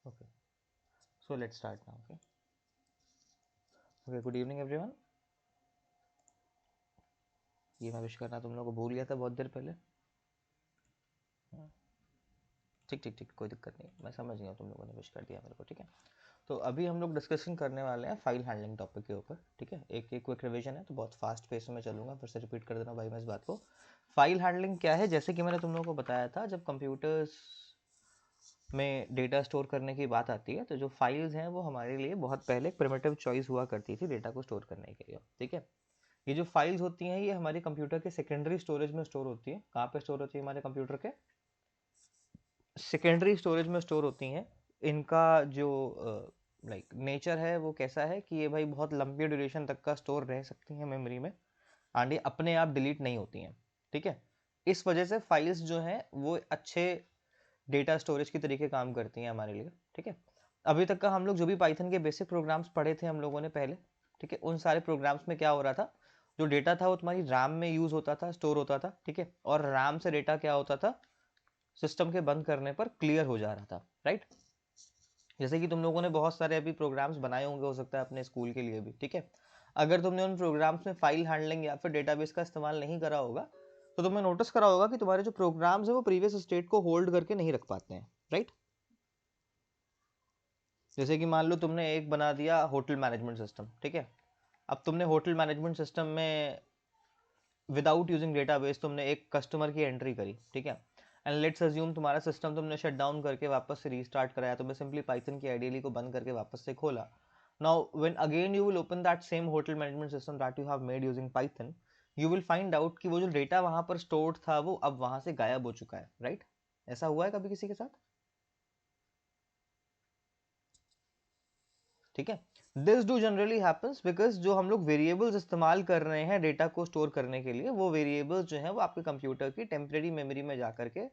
Okay, so let's start now. Okay, good evening everyone. ये मैं wish करना तुम लोगों को भूल गया था बहुत देर पहले. ठीक ठीक ठीक, कोई दिक्कत नहीं, मैं समझ गया तुम लोगों ने विश कर दिया मेरे को. ठीक है, तो अभी हम लोग डिस्कशन करने वाले हैं फाइल हैंडलिंग टॉपिक के ऊपर. ठीक है, एक एक क्विक रिवीजन है तो बहुत फास्ट पेस में चलूंगा, फिर से रिपीट कर देना भाई मैं इस बात को. फाइल हैंडलिंग क्या है, जैसे कि मैंने तुम लोगों को बताया था, जब कंप्यूटर्स में डेटा स्टोर करने की बात आती है तो जो फाइल्स हैं वो हमारे लिए बहुत पहले एक प्रिमिटिव चॉइस हुआ करती थी डेटा को स्टोर करने के लिए. ठीक है, ये जो फाइल्स होती हैं ये हमारे कंप्यूटर के सेकेंडरी स्टोरेज में स्टोर होती है. कहाँ पे स्टोर होती है? हमारे कंप्यूटर के सेकेंडरी स्टोरेज में स्टोर होती हैं. इनका जो लाइक नेचर है वो कैसा है कि ये भाई बहुत लंबी ड्यूरेशन तक का स्टोर रह सकती हैं मेमोरी में, एंड ये अपने आप डिलीट नहीं होती हैं. ठीक है, इस वजह से फाइल्स जो हैं वो अच्छे डेटा स्टोरेज की तरीके काम करती हैं हमारे लिए. ठीक है, अभी तक का हम लोग जो भी पाइथन के बेसिक प्रोग्राम्स पढ़े थे हम लोगों ने पहले, ठीक है, उन सारे प्रोग्राम्स में क्या हो रहा था, जो डेटा था वो तुम्हारी रैम में यूज होता था, स्टोर होता था. ठीक है, और रैम से डेटा क्या होता था, सिस्टम के बंद करने पर क्लियर हो जा रहा था. राइट, जैसे कि तुम लोगों ने बहुत सारे अभी प्रोग्राम्स बनाए होंगे, हो सकता है अपने स्कूल के लिए भी. ठीक है, अगर तुमने उन प्रोग्राम्स में फाइल हैंडलिंग या फिर डेटाबेस का इस्तेमाल नहीं करा होगा तो तुमने नोटिस करा होगा कि तुम्हारे जो प्रोग्राम्स है वो प्रीवियस स्टेट को होल्ड करके नहीं रख पाते हैं. राइट, जैसे कि मान लो तुमने एक बना दिया होटल मैनेजमेंट सिस्टम. ठीक है, अब तुमने होटल मैनेजमेंट सिस्टम में विदाउट यूजिंग डेटाबेस तुमने एक कस्टमर की एंट्री करी. ठीक है, एंड लेट्स अज्यूम तुम्हारा सिस्टम तुमने शट डाउन करके वापस से रीस्टार्ट कराया, तुमने सिंपली पाइथन की आइडियली को बंद करके वापस से खोला. Now when again you will open that same hotel management system that you have made using Python, you will find out कि वो जो डेटा वहां पर स्टोर्ड था वो अब वहां से गायब हो चुका है. राइट, ऐसा हुआ है कभी किसी के साथ? ठीक है, this do generally happens because जो हम लोग वेरिएबल्स इस्तेमाल कर रहे हैं डेटा को स्टोर करने के लिए, वो वेरिएबल्स जो है वो आपके कंप्यूटर की टेम्परेरी मेमोरी में जाकर के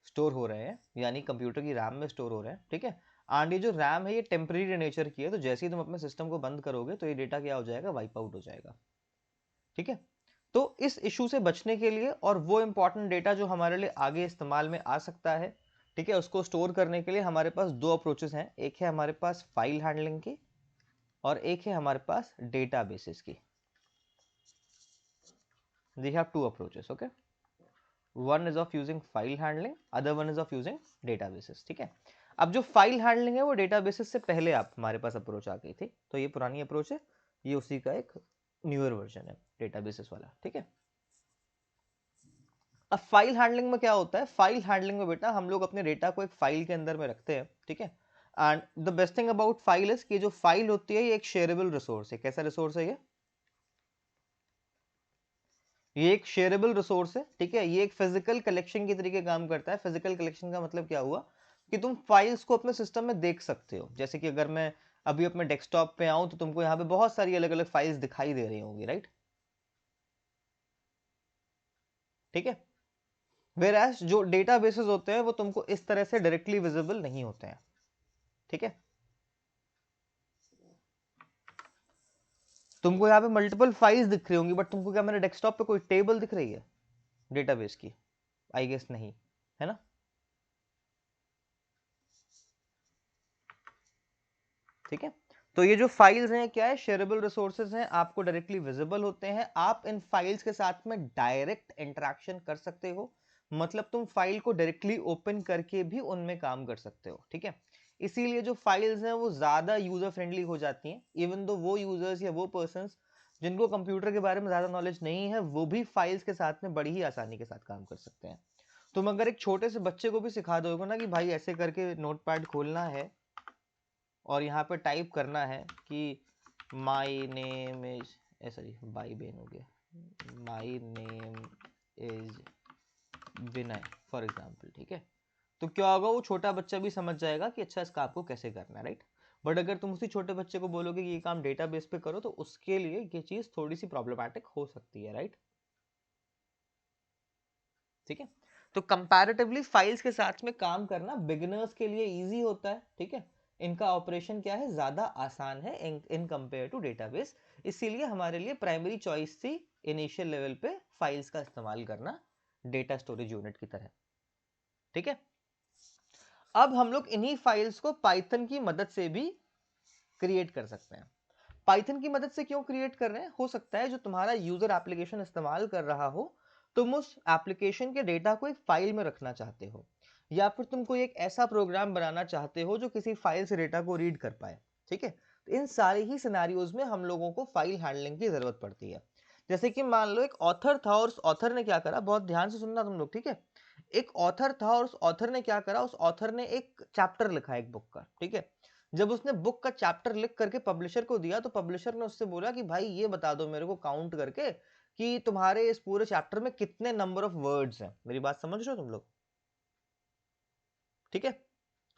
स्टोर हो रहे हैं, यानी कंप्यूटर की रैम में स्टोर हो रहे हैं. ठीक है, एंड ये जो रैम है ये टेम्परेरी नेचर की है, तो जैसे ही तुम अपने सिस्टम को बंद करोगे तो ये डेटा क्या हो जाएगा, वाइप आउट हो जाएगा. ठीक है, तो इस इशू से बचने के लिए और वो इंपॉर्टेंट डेटा जो हमारे लिए आगे इस्तेमाल में आ सकता है, ठीक है, उसको स्टोर करने के लिए हमारे पास दो अप्रोचेस हैं. एक है हमारे पास फाइल हैंडलिंग की और एक है हमारे पास डेटाबेसेस की. We have two approaches. Okay, one is of using file handling, other one is of using databases. ठीक है, अब जो फाइल हैंडलिंग है वो डेटाबेसेस से पहले आप हमारे पास अप्रोच आ गई थी, तो ये पुरानी अप्रोच है, ये उसी का एक न्यूअर वर्जन है डेटाबेसेस वाला. ठीक है, अब फाइल हैंडलिंग में क्या होता है, फाइल हैंडलिंग में बेटा हम लोग अपने डेटा को एक फाइल के अंदर में रखते हैं. ठीक है, and the best thing about file is कि जो फाइल होती है ये एक शेयरेबल रिसोर्स है. कैसा रिसोर्स है ये एक शेयरेबल रिसोर्स है. ठीक है, ये एक फिजिकल कलेक्शन की तरीके काम करता है. फिजिकल कलेक्शन का मतलब क्या हुआ कि तुम फाइल्स को अपने सिस्टम में देख सकते हो. जैसे कि अगर मैं अभी अपने डेस्कटॉप पे आऊं तो तुमको यहाँ पे बहुत सारी अलग अलग फाइल्स दिखाई दे रही होंगी. राइट, ठीक है, वेयरएज जो डेटाबेसेस होते हैं वो तुमको इस तरह से डायरेक्टली विजिबल नहीं होते हैं. ठीक है, तुमको यहाँ पे मल्टीपल फाइल्स दिख रही होंगी, बट तुमको क्या मेरे डेस्कटॉप पे कोई टेबल दिख रही है डेटाबेस की? आई गेस नहीं, है ना? ठीक है, तो ये जो फाइल्स हैं क्या है, शेयरेबल रिसोर्सेज हैं, आपको डायरेक्टली विजिबल होते हैं. आप इन फाइल्स के साथ में डायरेक्ट इंटरेक्शन कर सकते हो, मतलब तुम फाइल को डायरेक्टली ओपन करके भी उनमें काम कर सकते हो. ठीक है, इसीलिए जो फाइल्स हैं वो ज्यादा यूजर फ्रेंडली हो जाती हैं. इवन दो वो यूजर्स या वो पर्संस जिनको कंप्यूटर के बारे में ज्यादा नॉलेज नहीं है वो भी फाइल्स के साथ में बड़ी ही आसानी के साथ काम कर सकते हैं. तुम अगर एक छोटे से बच्चे को भी सिखा दोगे ना कि भाई ऐसे करके नोटपैड खोलना है और यहाँ पे टाइप करना है कि my name is, sorry by Ben हो गया, my name is Vinay for example. ठीक है, तो क्या होगा, वो छोटा बच्चा भी समझ जाएगा कि अच्छा इसका आपको कैसे करना है. राइट, बट अगर तुम उसी छोटे बच्चे को बोलोगे कि ये काम डेटाबेस पे करो तो उसके लिए ये चीज थोड़ी सी प्रॉब्लमैटिक हो सकती है. राइट, ठीक है, तो कंपैरेटिवली फाइल्स के साथ में काम करना बिगिनर्स के लिए इजी होता है. ठीक है, इनका ऑपरेशन क्या है, ज्यादा आसान है इन कंपेयर टू डेटाबेस. इसीलिए हमारे लिए प्राइमरी चॉइस थी इनिशियल लेवल पे फाइल्स का इस्तेमाल करना डेटा स्टोरेज यूनिट की तरह. ठीक है, अब हम लोग इन्हीं फाइल्स को पाइथन की मदद से भी क्रिएट कर सकते हैं। पाइथन की मदद से क्यों क्रिएट कर रहे हैं? हो सकता है जो तुम्हारा यूजर एप्लीकेशन इस्तेमाल कर रहा हो, तुम उस एप्लीकेशन के डेटा को एक फाइल में रखना चाहते हो, या फिर तुम कोई एक ऐसा प्रोग्राम बनाना चाहते हो जो किसी फाइल से डेटा को रीड कर पाए। ठीक है, तो इन सारे ही सिनेरियोज में हम लोगों को फाइल हैंडलिंग की जरूरत पड़ती है। जैसे कि मान लो एक ऑथर था और उस ऑथर ने क्या करा, बहुत ध्यान से सुनना तुम लोग, ठीक है। एक ऑथर था और उस ऑथर ने क्या करा, उस ऑथर ने एक चैप्टर लिखा एक बुक का, ठीक है। जब उसने बुक का चैप्टर लिख करके पब्लिशर को दिया, तो पब्लिशर ने उससे बोला कि भाई ये बता दो मेरे को काउंट करके कि तुम्हारे इस पूरे चैप्टर में कितने नंबर ऑफ वर्ड्स हैं। मेरी बात समझ रहे हो तुम लोग? ठीक है।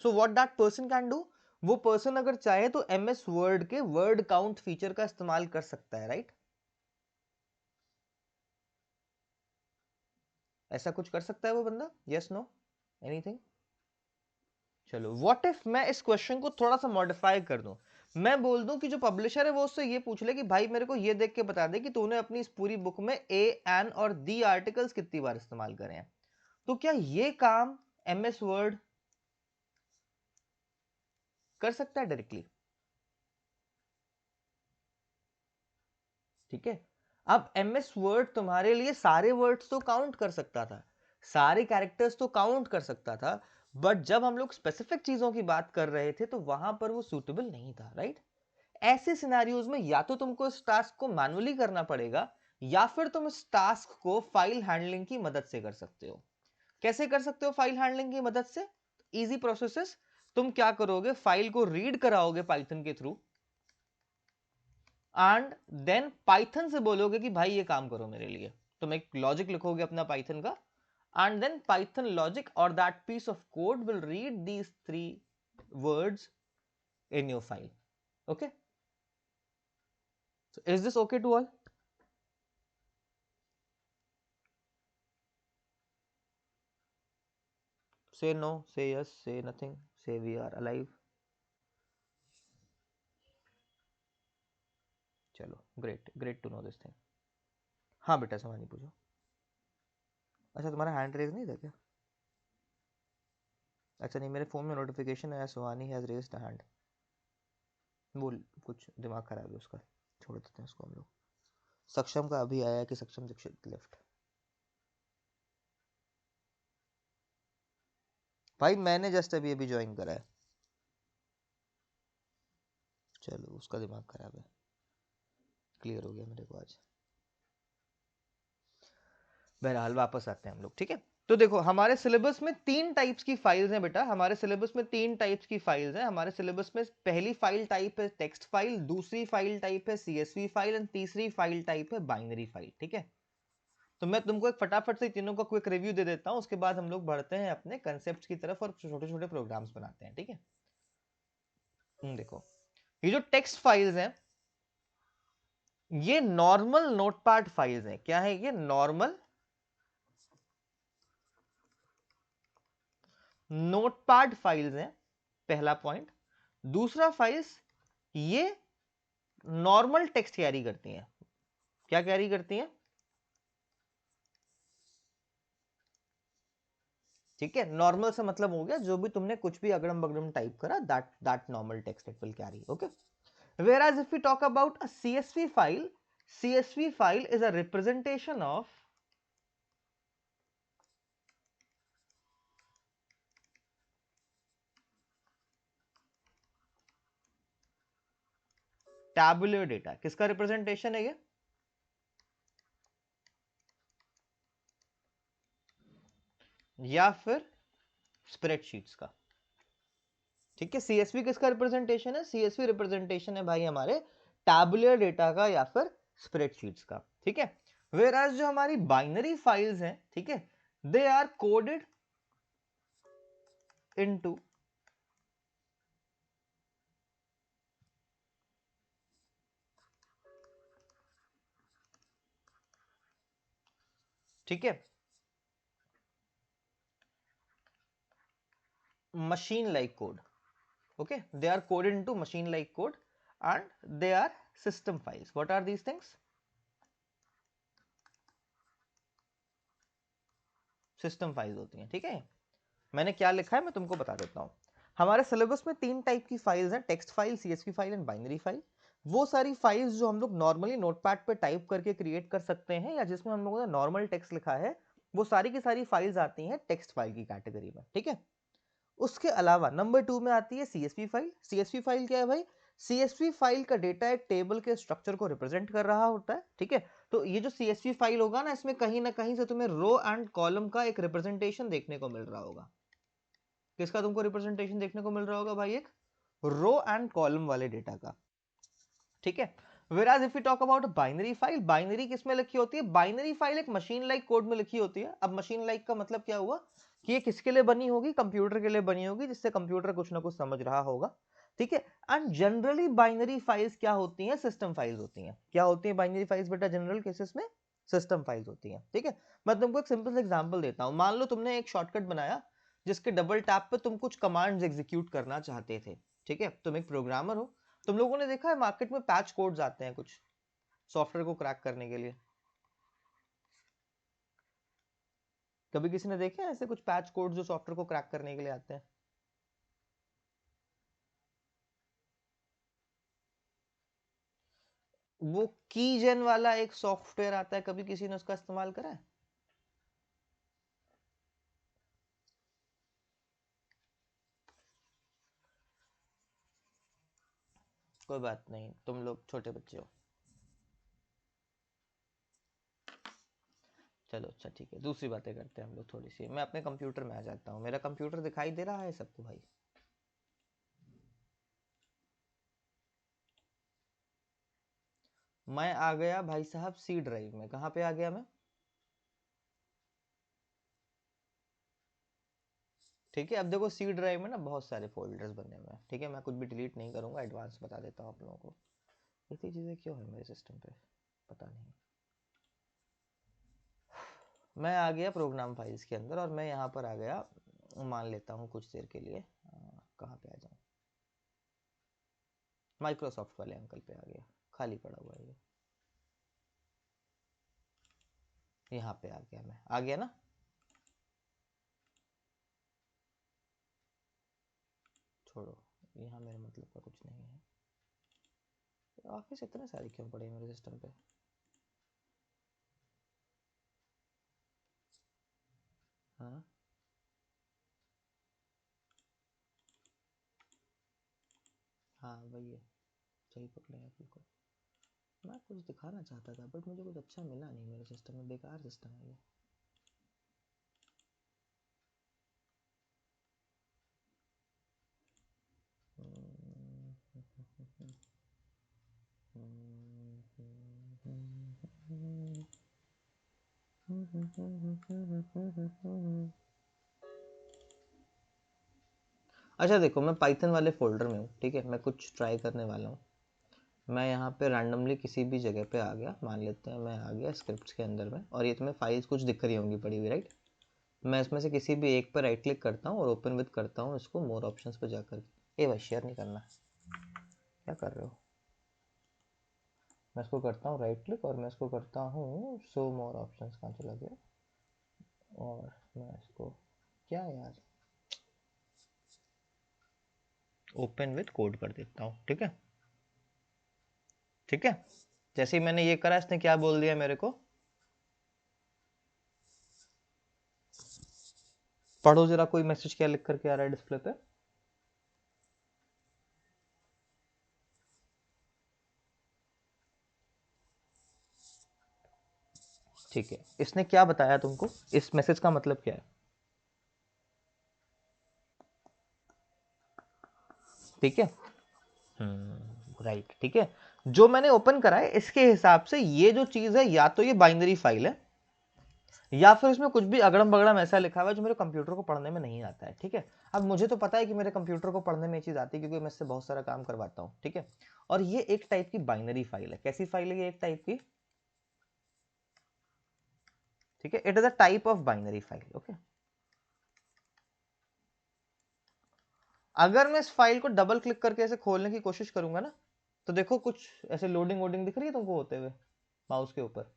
So what that person can do, वो पर्सन अगर चाहे तो एमएस वर्ड के वर्ड काउंट फीचर का इस्तेमाल कर सकता है, राइट? ऐसा कुछ कर सकता है वो बंदा? Yes, no, anything? चलो, व्हाट इफ मैं इस क्वेश्चन को थोड़ा सा मॉडिफाई कर दूं, मैं बोल दूं कि जो पब्लिशर है वो उससे ये पूछ ले कि भाई मेरे को ये देख के बता दे कि तूने अपनी इस पूरी बुक में ए, एन और दी आर्टिकल्स कितनी बार इस्तेमाल करे हैं। तो क्या ये काम एमएस वर्ड कर सकता है डायरेक्टली? ठीक है। अब एमएस वर्ड तुम्हारे लिए सारे वर्ड्स तो काउंट कर सकता था, सारे कैरेक्टर्स तो काउंट कर सकता था, बट जब हम लोग स्पेसिफिक चीजों की बात कर रहे थे तो वहां पर वो सूटेबल नहीं था, राइट? ऐसे सिनेरियोज में या तो तुमको इस टास्क को मैनुअली करना पड़ेगा, या फिर तुम इस टास्क को फाइल हैंडलिंग की मदद से कर सकते हो। कैसे कर सकते हो फाइल हैंडलिंग की मदद से? Easy process. तुम क्या करोगे, फाइल को रीड कराओगे पाइथन के थ्रू, एंड देन पाइथन से बोलोगे कि भाई ये काम करो मेरे लिए। तुम एक लॉजिक लिखोगे अपना पाइथन का, एंड देन पाइथन लॉजिक और that piece of code will read these 3 words in your file. Okay, so is this okay to all? Say no, say yes, say nothing, say we are alive. चलो, great, great to know this thing. हाँ बेटा, सवानी पूछो। अच्छा, तुम्हारा hand raise नहीं था क्या? अच्छा, नहीं, मेरे फोन में नोटिफिकेशन आया सुहानी हैज रेज्ड द हैंड। वो कुछ दिमाग खराब है उसका, छोड़ देते हैं उसको हम लोग। सक्षम का अभी आया कि सक्षम दीक्षित लेफ्ट। भाई मैंने जस्ट अभी अभी ज्वाइन करा है। चलो, उसका दिमाग खराब है, क्लियर हो गया मेरे को आज। बहरहाल वापस आते हैं हम लोग, ठीक है। तो देखो, हमारे सिलेबस में 3 टाइप्स की फाइल्स हैं बेटा, हमारे सिलेबस में 3 टाइप्स की फाइल्स हैं। हमारे सिलेबस में पहली फाइल टाइप है टेक्स्ट फाइल, दूसरी फाइल टाइप है सीएसवी फाइल, एंड तीसरी फाइल टाइप है बाइनरी फाइल, ठीक है। तो मैं तुमको एक फटाफट से तीनों का क्विक रिव्यू दे देता हूं, उसके बाद हम लोग बढ़ते हैं अपने कंसेप्ट की तरफ और छोटे छोटे प्रोग्राम्स बनाते हैं, ठीक है। देखो, ये जो टेक्स्ट फाइल्स हैं, ये नॉर्मल नोटपैड फाइल्स हैं। क्या है ये? नॉर्मल नोटपैड फाइल्स हैं, पहला पॉइंट। दूसरा, फाइल्स ये नॉर्मल टेक्स्ट कैरी करती हैं। क्या कैरी करती हैं? ठीक है, नॉर्मल से मतलब हो गया जो भी तुमने कुछ भी अगड़म बगड़म टाइप करा, that normal text it will carry, okay. whereas if we talk about a CSV file, CSV file is a representation of tabular data। किसका रिप्रेजेंटेशन है ये? या फिर स्प्रेडशीट्स का। ठीक है, सीएसवी किसका रिप्रेजेंटेशन है? सीएसवी रिप्रेजेंटेशन है भाई हमारे टैबुलर डेटा का या फिर स्प्रेडशीट्स का, ठीक है। whereas जो हमारी बाइनरी फाइल्स हैं, ठीक है, दे आर कोडेड इनटू ठीक है, machine like code, okay, they are coded into machine like code, and they are system files. What are these things? System files होती हैं, ठीक है। मैंने क्या लिखा है मैं तुमको बता देता हूँ। हमारे सिलेबस में 3 टाइप की फाइल्स हैं, text file, CSV file and binary file. वो सारी फाइल्स जो हम लोग नॉर्मली नोटपैड पे टाइप करके क्रिएट कर सकते हैं या जिसमें हम लोगों ने नॉर्मल टेक्स्ट लिखा है, वो सारी की सारी फाइल्स आती हैं टेक्स्ट फाइल की कैटेगरी में, ठीक है। उसके अलावा नंबर 2 में आती है सीएसवी फाइल। सीएसवी फाइल क्या है भाई? सीएसवी फाइल का डेटा एक टेबल के स्ट्रक्चर को रिप्रेजेंट कर रहा होता है, ठीक है। तो ये जो सीएसवी फाइल होगा ना, इसमें कहीं ना कहीं से तुम्हें रो एंड कॉलम का एक रिप्रेजेंटेशन देखने को मिल रहा होगा। किसका तुमको रिप्रेजेंटेशन देखने को मिल रहा होगा भाई? एक रो एंड कॉलम वाले डेटा का, ठीक है। Whereas if we talk about binary file, binary किस में लिखी होती है? बाइनरी फाइल एक मशीन लाइक कोड में लिखी होती है। अब मशीन लाइक का मतलब क्या हुआ कि ये किसके लिए बनी होगी? कंप्यूटर के लिए बनी होगी, जिससे कंप्यूटर कुछ ना कुछ समझ रहा होगा, ठीक है। एंड जनरली बाइनरी फाइल्स क्या होती हैं? सिस्टम फाइल्स होती हैं। क्या होती हैं बाइनरी फाइल्स बेटा? जनरल केसेस में सिस्टम फाइल्स होती हैं, ठीक है। मैं तुमको एक सिंपल एग्जांपल देता हूं। मान लो तुमने एक शॉर्टकट बनाया जिसके डबल टैप पे तुम कुछ कमांड्स एग्जीक्यूट करना चाहते थे, ठीक है। तुम एक प्रोग्रामर हो। तुम लोगों ने देखा है मार्केट में पैच कोड्स आते हैं कुछ सॉफ्टवेयर को क्रैक करने के लिए। कभी किसी ने देखे हैं ऐसे कुछ पैच कोड जो सॉफ्टवेयर को क्रैक करने के लिए आते हैं? वो कीजेन वाला एक सॉफ्टवेयर आता है, कभी किसी ने उसका इस्तेमाल करा है? कोई बात नहीं, तुम लोग छोटे बच्चे हो। चलो अच्छा ठीक है, दूसरी बातें करते हैं हम लोग थोड़ी सी। मैं अपने कंप्यूटर में आ जाता हूँ। मेरा कंप्यूटर दिखाई दे रहा है सबको भाई? मैं आ गया भाई साहब सी ड्राइव में। कहाँ पे आ गया मैं? ठीक है। अब देखो सी ड्राइव में ना बहुत सारे फोल्डर्स बने हुए हैं, ठीक है। मैं कुछ भी डिलीट नहीं करूंगा, एडवांस बता देता हूँ आप लोगों को। इतनी चीज़ें क्यों है मेरे सिस्टम पे, पता नहीं। मैं आ गया प्रोग्राम फाइल्स के अंदर और मैं यहाँ पर आ गया, मान लेता हूँ कुछ देर के लिए। कहाँ पे आ जाऊँ? माइक्रोसॉफ्ट वाले अंकल पे आ गया, खाली पड़ा हुआ है ये। यहाँ पे आ गया, मैं आ गया ना। छोड़ो, यहाँ मेरे मतलब का कुछ नहीं है। ऑफिस इतने सारे क्यों पड़े हैं मेरे सिस्टम पे? हाँ हाँ वही है, सही पकड़े हैं बिल्कुल। मैं कुछ दिखाना चाहता था बट मुझे कुछ अच्छा मिला नहीं मेरे सिस्टम में, बेकार सिस्टम है ये। अच्छा देखो, मैं पाइथन वाले फोल्डर में हूँ, ठीक है। मैं कुछ ट्राई करने वाला हूँ। मैं यहाँ पे रैंडमली किसी भी जगह पे आ गया, मान लेते हैं मैं आ गया स्क्रिप्ट्स के अंदर में, और ये तुम्हें फाइल्स कुछ दिख रही होंगी पड़ी हुई, राइट। मैं इसमें से किसी भी एक पर राइट क्लिक करता हूँ और ओपन विद करता हूँ इसको मोर ऑप्शंस पर जाकर के। ये भाई शेयर नहीं करना, क्या कर रहे हो? मैं इसको करता हूँ राइट क्लिक और मैं इसको करता हूँ शो मोर ऑप्शंस। कहाँ चला गया? और मैं इसको, क्या यार, ओपन विद कोड कर देता हूँ, ठीक है। ठीक है, जैसे ही मैंने ये करा इसने क्या बोल दिया मेरे को? पढ़ो जरा, कोई मैसेज क्या लिख करके आ रहा है डिस्प्ले पे? ठीक है, इसने क्या बताया तुमको? इस मैसेज का मतलब क्या है? ठीक है, राइट, ठीक है। जो मैंने ओपन करा है इसके हिसाब से ये जो चीज है, या तो ये बाइनरी फाइल है या फिर इसमें कुछ भी अगड़म बगड़म ऐसा लिखा हुआ है जो मेरे कंप्यूटर को पढ़ने में नहीं आता है, ठीक है। अब मुझे तो पता है कि मेरे कंप्यूटर को पढ़ने में ये चीज आती है क्योंकि मैं इससे बहुत सारा काम करवाता हूँ, ठीक है। और ये एक टाइप की बाइनरी फाइल है। कैसी फाइल है ये? एक टाइप की, ठीक है। It is a type of binary file, okay. अगर मैं इस फाइल को डबल क्लिक करके ऐसे खोलने की कोशिश करूंगा ना, तो देखो कुछ ऐसे लोडिंग वोडिंग दिख रही है तुमको होते हुए माउस के ऊपर?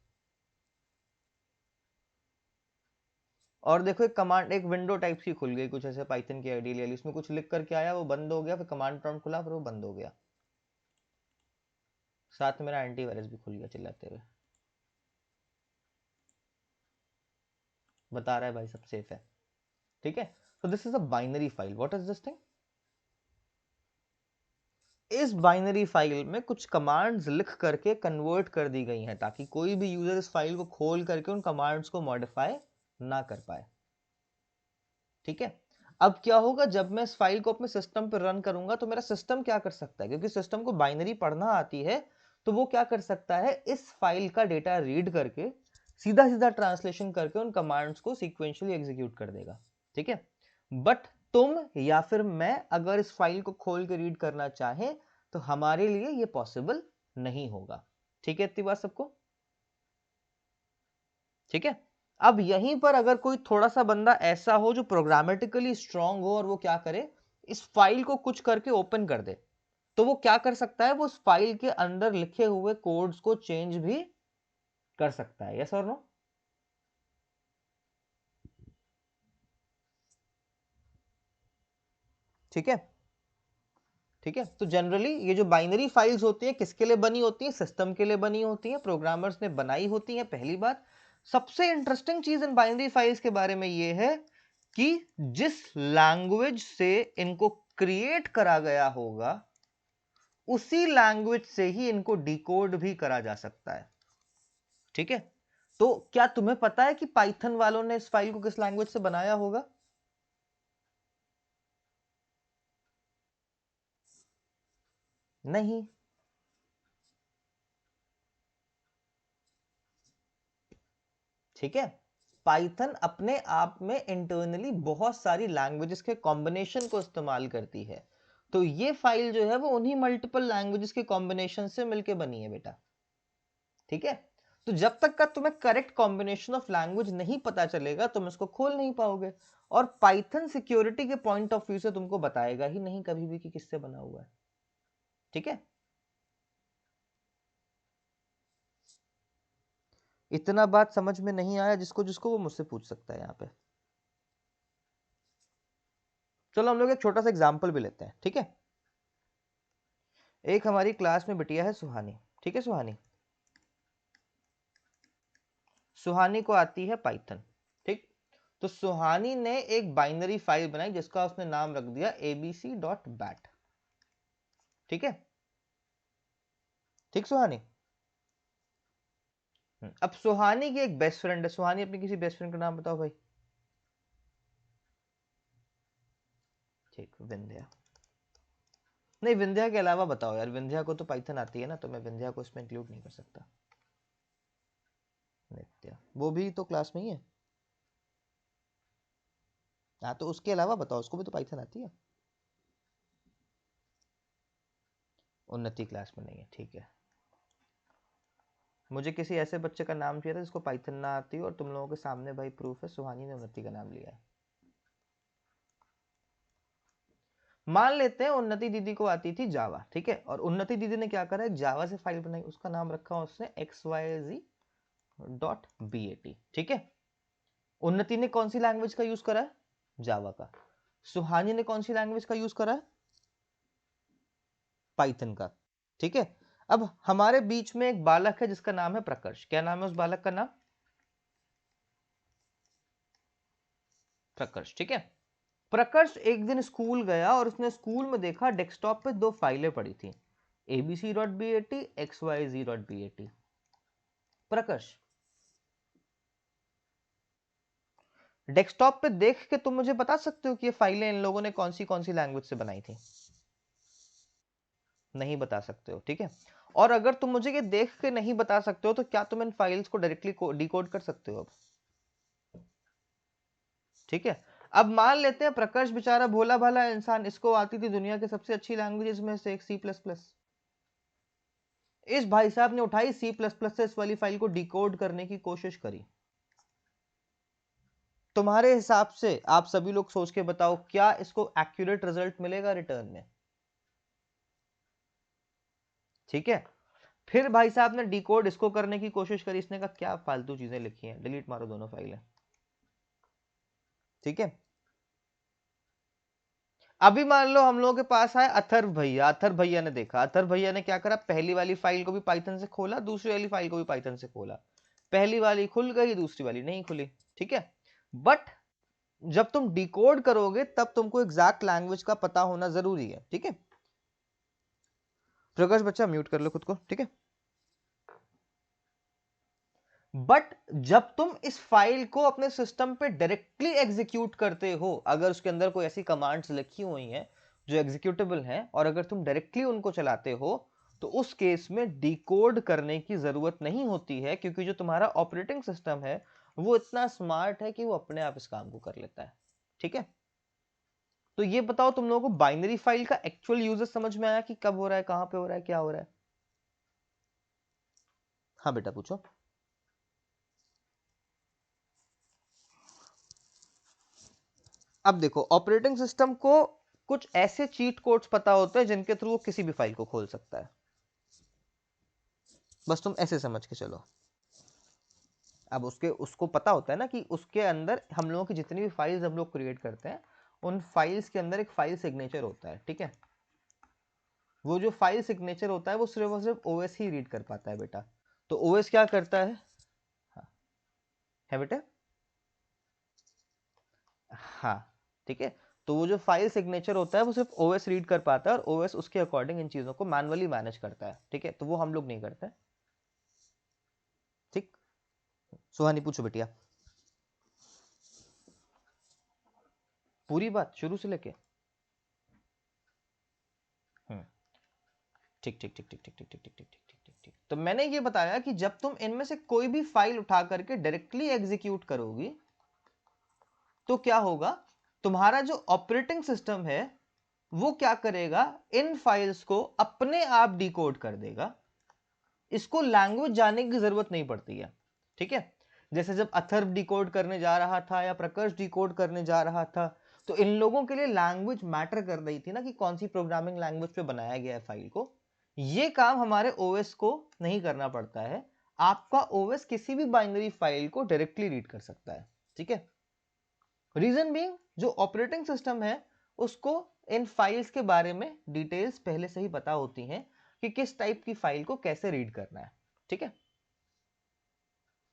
और देखो एक कमांड, एक विंडो टाइप की खुल गई कुछ ऐसे पाइथन की आइडियली, इसमें कुछ लिख करके आया, वो बंद हो गया, फिर कमांड प्रॉम्प्ट खुला, फिर वो बंद हो गया, साथ में मेरा एंटीवायरस भी खुल गया चिल्लाते हुए, बता रहा है भाई सब सेफ है। ठीक है, so this is a binary file. What is this thing? इस बाइनरी फाइल में कुछ कमांड्स लिख करके कन्वर्ट कर दी गई हैं ताकि कोई भी यूजर इस फाइल को खोल करके उन कमांड्स को मॉडिफाई ना कर पाए। ठीक है, अब क्या होगा जब मैं इस फाइल को अपने सिस्टम पर रन करूंगा तो मेरा सिस्टम क्या कर सकता है, क्योंकि सिस्टम को बाइनरी पढ़ना आती है, तो वो क्या कर सकता है, इस फाइल का डेटा रीड करके सीधा सीधा ट्रांसलेशन करके उन कमांड्स को सीक्वेंशियली एग्जीक्यूट कर देगा। ठीक है, बट तुम या फिर मैं अगर इस फाइल को खोल के रीड करना चाहें तो हमारे लिए ये पॉसिबल नहीं होगा। ठीक है, इतनी बात सबको? ठीक है, अब यहीं पर अगर कोई थोड़ा सा बंदा ऐसा हो जो प्रोग्रामेटिकली स्ट्रांग हो और वो क्या करे, इस फाइल को कुछ करके ओपन कर दे, तो वो क्या कर सकता है, वो उस फाइल के अंदर लिखे हुए कोड्स को चेंज भी कर सकता है। यस और नो? ठीक है, ठीक है, तो जनरली ये जो बाइनरी फाइल्स होती है किसके लिए बनी होती है, सिस्टम के लिए बनी होती है, प्रोग्रामर्स ने बनाई होती है। पहली बात, सबसे इंटरेस्टिंग चीज इन बाइनरी फाइल्स के बारे में ये है कि जिस लैंग्वेज से इनको क्रिएट करा गया होगा उसी लैंग्वेज से ही इनको डिकोड भी करा जा सकता है। ठीक है, तो क्या तुम्हें पता है कि पाइथन वालों ने इस फाइल को किस लैंग्वेज से बनाया होगा? नहीं। ठीक है, पाइथन अपने आप में इंटरनली बहुत सारी लैंग्वेजेस के कॉम्बिनेशन को इस्तेमाल करती है, तो ये फाइल जो है वो उन्हीं मल्टीपल लैंग्वेजेस के कॉम्बिनेशन से मिलके बनी है बेटा। ठीक है, तो जब तक का तुम्हें करेक्ट कॉम्बिनेशन ऑफ लैंग्वेज नहीं पता चलेगा तुम इसको खोल नहीं पाओगे, और पाइथन सिक्योरिटी के पॉइंट ऑफ व्यू से तुमको बताएगा ही नहीं कभी भी कि किससे बना हुआ है। ठीक है, इतना बात समझ में नहीं आया जिसको जिसको वो मुझसे पूछ सकता है यहाँ पे। चलो हम लोग एक छोटा सा एग्जाम्पल भी लेते हैं। ठीक है, एक हमारी क्लास में बिटिया है सुहानी। ठीक है, सुहानी, सुहानी को आती है पाइथन। ठीक, तो सुहानी ने एक बाइनरी फाइल बनाई जिसका उसने नाम रख दिया abc.bat। ठीक है, ठीक सुहानी। अब सुहानी की एक बेस्ट फ्रेंड है, सुहानी अपनी किसी बेस्ट फ्रेंड का नाम बताओ भाई। ठीक, विंध्या। नहीं, विंध्या के अलावा बताओ यार, विंध्या को तो पाइथन आती है ना, तो मैं विंध्या को इसमें इंक्लूड नहीं कर सकता। नित्या, वो भी तो क्लास में ही है। हाँ, तो उसके अलावा बताओ, उसको भी तो पाइथन आती है। उन्नति क्लास में नहीं है, ठीक है। मुझे किसी ऐसे बच्चे का नाम चाहिए था जिसको पाइथन ना आती हो, और तुम लोगों के सामने भाई प्रूफ है, सुहानी ने उन्नति का नाम लिया है। मान लेते हैं उन्नति दीदी को आती थी जावा। ठीक है, और उन्नति दीदी ने क्या करा, एक जावा से फाइल बनाई, उसका नाम रखा उसने xyz.bat। ठीक है, उन्नति ने कौन सी लैंग्वेज का यूज करा है, जावा का। सुहानी ने कौन सी लैंग्वेज का यूज करा है, पाइथन का। ठीक है, अब हमारे बीच में एक बालक है जिसका नाम है प्रकर्ष। क्या नाम है उस बालक का नाम, प्रकर्ष। ठीक है, प्रकर्ष एक दिन स्कूल गया और उसने स्कूल में देखा डेस्कटॉप पे दो फाइलें पड़ी थी, abc.bat, xyz.bat। प्रकर्ष, डेस्कटॉप पे देख के तुम मुझे बता सकते हो कि ये फाइलें इन लोगों ने कौन सी लैंग्वेज से बनाई थी? नहीं बता सकते हो। ठीक है, और अगर तुम मुझे ये देख के नहीं बता सकते हो तो क्या तुम इन फाइल्स को डायरेक्टली डिकोड कर सकते हो अब? ठीक है, अब मान लेते हैं प्रकाश बेचारा भोला भाला इंसान, इसको आती थी दुनिया की सबसे अच्छी लैंग्वेज में से एक C++। इस भाई साहब ने उठाई C++ से इस वाली फाइल को डिकोड करने की कोशिश करी। तुम्हारे हिसाब से आप सभी लोग सोच के बताओ, क्या इसको एक्यूरेट रिजल्ट मिलेगा रिटर्न में? ठीक है, फिर भाई साहब ने डिकोड इसको करने की कोशिश करी, इसने कहा क्या फालतू चीजें लिखी हैं, डिलीट मारो दोनों फाइलें। ठीक है। अभी मान लो हम लोगों के पास आए अथर्व भैया, अथर्व भैया ने देखा, अथर्व भैया ने क्या करा, पहली वाली फाइल को भी पाइथन से खोला, दूसरी वाली फाइल को भी पाइथन से खोला, पहली वाली खुल गई, दूसरी वाली नहीं खुली, ठीक है। बट जब तुम डिकोड करोगे तब तुमको एग्जैक्ट लैंग्वेज का पता होना जरूरी है, ठीक है। प्रकाश बच्चा म्यूट कर लो खुद को, ठीक है। बट जब तुम इस फाइल को अपने सिस्टम पे डायरेक्टली एग्जीक्यूट करते हो, अगर उसके अंदर कोई ऐसी कमांड्स लिखी हुई हैं जो एग्जीक्यूटेबल हैं और अगर तुम डायरेक्टली उनको चलाते हो, तो उस केस में डिकोड करने की जरूरत नहीं होती है, क्योंकि जो तुम्हारा ऑपरेटिंग सिस्टम है वो इतना स्मार्ट है कि वो अपने आप इस काम को कर लेता है, ठीक है। तो ये बताओ तुम लोगों को बाइनरी फाइल का एक्चुअल यूजेस समझ में आया कि कब हो रहा है, कहां पे हो रहा है, क्या हो रहा है? हाँ बेटा पूछो। अब देखो, ऑपरेटिंग सिस्टम को कुछ ऐसे चीट कोड्स पता होते हैं जिनके थ्रू वो किसी भी फाइल को खोल सकता है, बस तुम ऐसे समझ के चलो। अब उसको पता होता है ना कि उसके अंदर हम लोगों की जितनी भी फाइल्स हम लोग क्रिएट करते हैं, उन फाइल्स के अंदर एक फाइल सिग्नेचर होता है, ठीक है। वो जो फाइल सिग्नेचर होता है वो सिर्फ और सिर्फ ओएस ही रीड कर पाता है बेटा। तो ओएस क्या करता है? हाँ, है बेटा। हाँ, ठीक है। तो वो जो फाइल सिग्नेचर होता है वो सिर्फ ओएस रीड कर पाता है और ओएस उसके अकॉर्डिंग इन चीजों को मैनुअली मैनेज करता है, ठीक है। तो वो हम लोग नहीं करते, ठीक। सुहानी पूछो बेटिया, पूरी बात शुरू से लेके। हम्म, ठीक ठीक ठीक ठीक ठीक ठीक ठीक ठीक ठीक ठीक ठीक ठीक। तो मैंने ये बताया कि जब तुम इनमें से कोई भी फाइल उठा करके डायरेक्टली एग्जीक्यूट करोगी तो क्या होगा, तुम्हारा जो ऑपरेटिंग सिस्टम है वो क्या करेगा, इन फाइल्स को अपने आप डिकोड कर देगा, इसको लैंग्वेज जानने की जरूरत नहीं पड़ती है, ठीक है। जैसे जब अथर्व डिकोड करने जा रहा था या प्रकाश डिकोड करने जा रहा था, तो इन लोगों के लिए लैंग्वेज मैटर कर रही थी ना, कि कौन सी प्रोग्रामिंग लैंग्वेज पे बनाया गया है फाइल को। ये काम हमारे ओएस को नहीं करना पड़ता है, आपका ओएस किसी भी बाइनरी फाइल को डायरेक्टली रीड कर सकता है, ठीक है। रीजन बीइंग, जो ऑपरेटिंग सिस्टम है उसको इन फाइल्स के बारे में डिटेल्स पहले से ही पता होती हैं कि किस टाइप की फाइल को कैसे रीड करना है, ठीक है।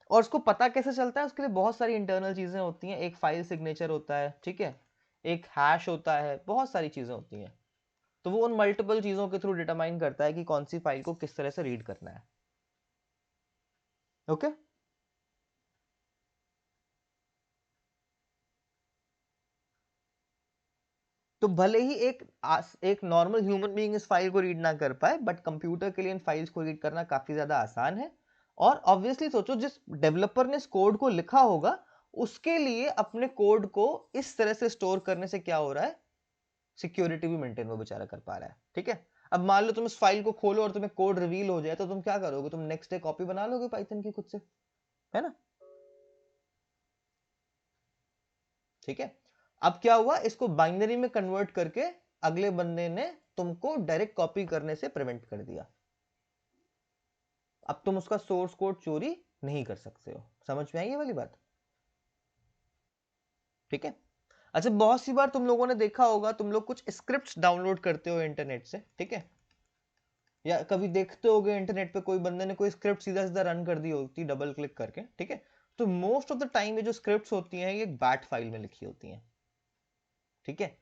और उसको पता कैसे चलता है, उसके लिए बहुत सारी इंटरनल चीजें होती हैं, एक फाइल सिग्नेचर होता है, ठीक है, एक हैश होता है, बहुत सारी चीजें होती हैं। तो वो उन मल्टीपल चीजों के थ्रू डिटरमाइन करता है कि कौन सी फाइल को किस तरह से रीड करना है, ओके। तो भले ही एक नॉर्मल ह्यूमन बीइंग इस फाइल को रीड ना कर पाए, बट कंप्यूटर के लिए इन फाइल्स को रीड करना काफी ज्यादा आसान है। और ऑब्वियसली सोचो, जिस डेवलपर ने इस कोड को लिखा होगा उसके लिए अपने कोड को इस तरह से स्टोर करने से क्या हो रहा है, सिक्योरिटी भी मेंटेन वो बेचारा कर पा रहा है, ठीक है। अब मान लो तुम इस फाइल को खोलो और तुम्हें कोड रिवील हो जाए, तो तुम क्या करोगे, तुम नेक्स्ट डे कॉपी बना लोगे पाइथन की खुद से, है ना, ठीक है। अब क्या हुआ, इसको बाइनरी में कन्वर्ट करके अगले बंदे ने तुमको डायरेक्ट कॉपी करने से प्रिवेंट कर दिया। अब तुम उसका सोर्स कोड चोरी नहीं कर सकते हो, समझ में आई ये वाली बात, ठीक है। अच्छा, बहुत सी बार तुम लोगों ने देखा होगा, तुम लोग कुछ स्क्रिप्ट्स डाउनलोड करते हो इंटरनेट से, ठीक है, या कभी देखते होगे इंटरनेट पे कोई बंदे ने कोई स्क्रिप्ट सीधा सीधा रन कर दी होती डबल क्लिक करके, ठीक है। तो मोस्ट ऑफ द टाइम ये जो स्क्रिप्ट्स होती हैं ये बैट फाइल में लिखी होती हैं, ठीक है।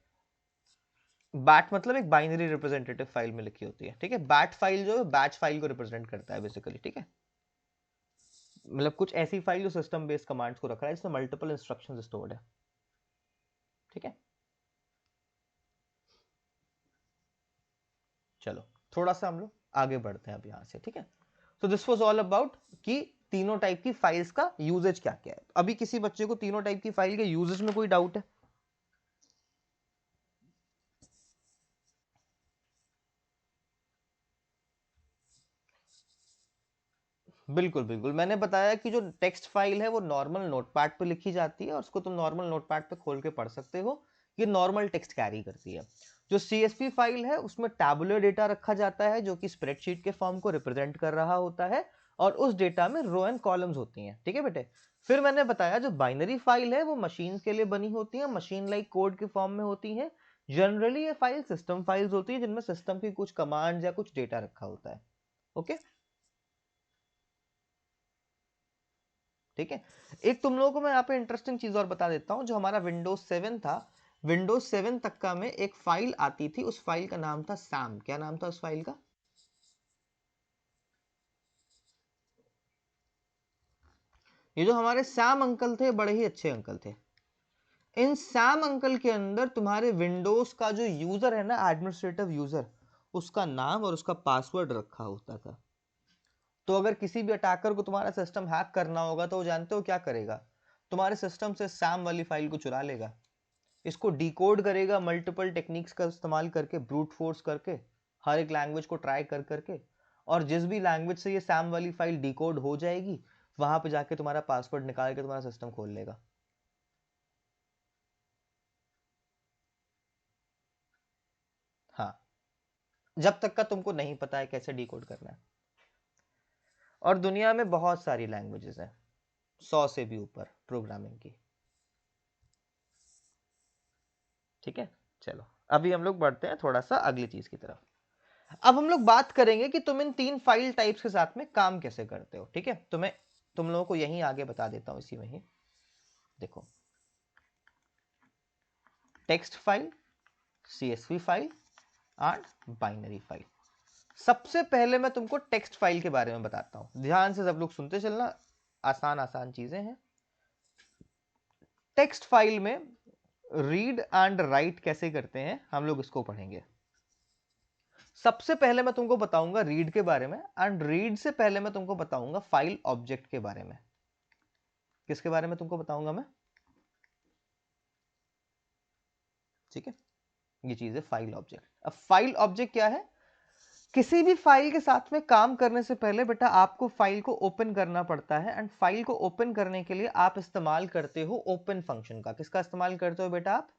बैट मतलब एक बाइनरी रिप्रेजेंटेटिव फाइल में लिखी होती है, ठीक है। बैट फाइल जो है बैच फाइल को रिप्रेजेंट करता है बेसिकली, ठीक है। मतलब कुछ ऐसी फाइल जो सिस्टम बेस्ड कमांड्स को रख रहा है, इसमें मल्टीपल इंस्ट्रक्शंस स्टोर्ड है, ठीक है। चलो थोड़ा सा हम लोग आगे बढ़ते हैं अब यहां से, ठीक है। तो दिस वाज ऑल अबाउट कि तीनों टाइप की फाइल्स का यूजेज क्या क्या है। अभी किसी बच्चे को तीनों टाइप की फाइल के यूजेज में कोई डाउट है? बिल्कुल बिल्कुल, मैंने बताया कि जो टेक्स्ट फाइल है वो नॉर्मल नोटपैड पे लिखी जाती है और उसको तुम नॉर्मल नोटपैड पे खोल के पढ़ सकते हो, ये नॉर्मल टेक्स्ट कैरी करती है। जो सीएसवी फाइल है उसमें टैबुलर डेटा रखा जाता है जो कि स्प्रेडशीट के फॉर्म को रिप्रेजेंट कर रहा होता है, और उस डेटा में रो एंड कॉलम्स होती हैं, ठीक है बेटे। फिर मैंने बताया जो बाइनरी फाइल है वो मशीन के लिए बनी होती है, मशीन लाइक कोड के फॉर्म में होती है। जनरली ये फाइल सिस्टम फाइल्स होती है जिनमें सिस्टम की कुछ कमांड या कुछ डेटा रखा होता है। ओके, ठीक है। एक तुम लोगों को मैं यहाँ पे इंटरेस्टिंग चीज और बता देता हूँ। जो हमारा विंडोज 7 था, विंडोज 7 तक का में एक फाइल आती थी, उस फाइल का नाम था सैम। क्या नाम था उस फाइल का? ये जो हमारे सैम अंकल थे बड़े ही अच्छे अंकल थे। इन सैम अंकल के अंदर तुम्हारे विंडोज का जो यूजर है ना, एडमिनिस्ट्रेटिव यूजर, उसका नाम और उसका पासवर्ड रखा होता था। तो अगर किसी भी अटैकर को तुम्हारा सिस्टम हैक करना होगा तो वो जानते हो क्या करेगा? तुम्हारे सिस्टम से सैम वाली फाइल को चुरा लेगा, इसको डिकोड करेगा मल्टीपल टेक्निक्स का इस्तेमाल करके, ब्रूट फोर्स करके, हर एक लैंग्वेज को ट्राई कर करके, और जिस भी लैंग्वेज से ये सैम वाली फाइल डिकोड हो जाएगी वहां पे जाके तुम्हारा पासवर्ड निकाल के तुम्हारा सिस्टम खोल लेगा। हाँ, जब तक का तुमको नहीं पता है कैसे डिकोड करना है। और दुनिया में बहुत सारी लैंग्वेजेस हैं, 100 से भी ऊपर प्रोग्रामिंग की। ठीक है, चलो अभी हम लोग बढ़ते हैं थोड़ा सा अगली चीज की तरफ। अब हम लोग बात करेंगे कि तुम इन 3 फाइल टाइप्स के साथ में काम कैसे करते हो। ठीक है, तो मैं तुम लोगों को यहीं आगे बता देता हूं, इसी में ही देखो। Text file, CSV file and binary file. सबसे पहले मैं तुमको टेक्स्ट फाइल के बारे में बताता हूं, ध्यान से सब लोग सुनते चलना, आसान आसान चीजें हैं। टेक्स्ट फाइल में रीड एंड राइट कैसे करते हैं हम लोग इसको पढ़ेंगे। सबसे पहले मैं तुमको बताऊंगा रीड के बारे में, एंड रीड से पहले मैं तुमको बताऊंगा फाइल ऑब्जेक्ट के बारे में। किसके बारे में तुमको बताऊंगा मैं? ठीक है, ये चीज है फाइल ऑब्जेक्ट। अब फाइल ऑब्जेक्ट क्या है? किसी भी फाइल के साथ में काम करने से पहले बेटा आपको फाइल को ओपन करना पड़ता है, एंड फाइल को ओपन करने के लिए आप इस्तेमाल करते हो ओपन फंक्शन का। किसका इस्तेमाल करते हो बेटा आप?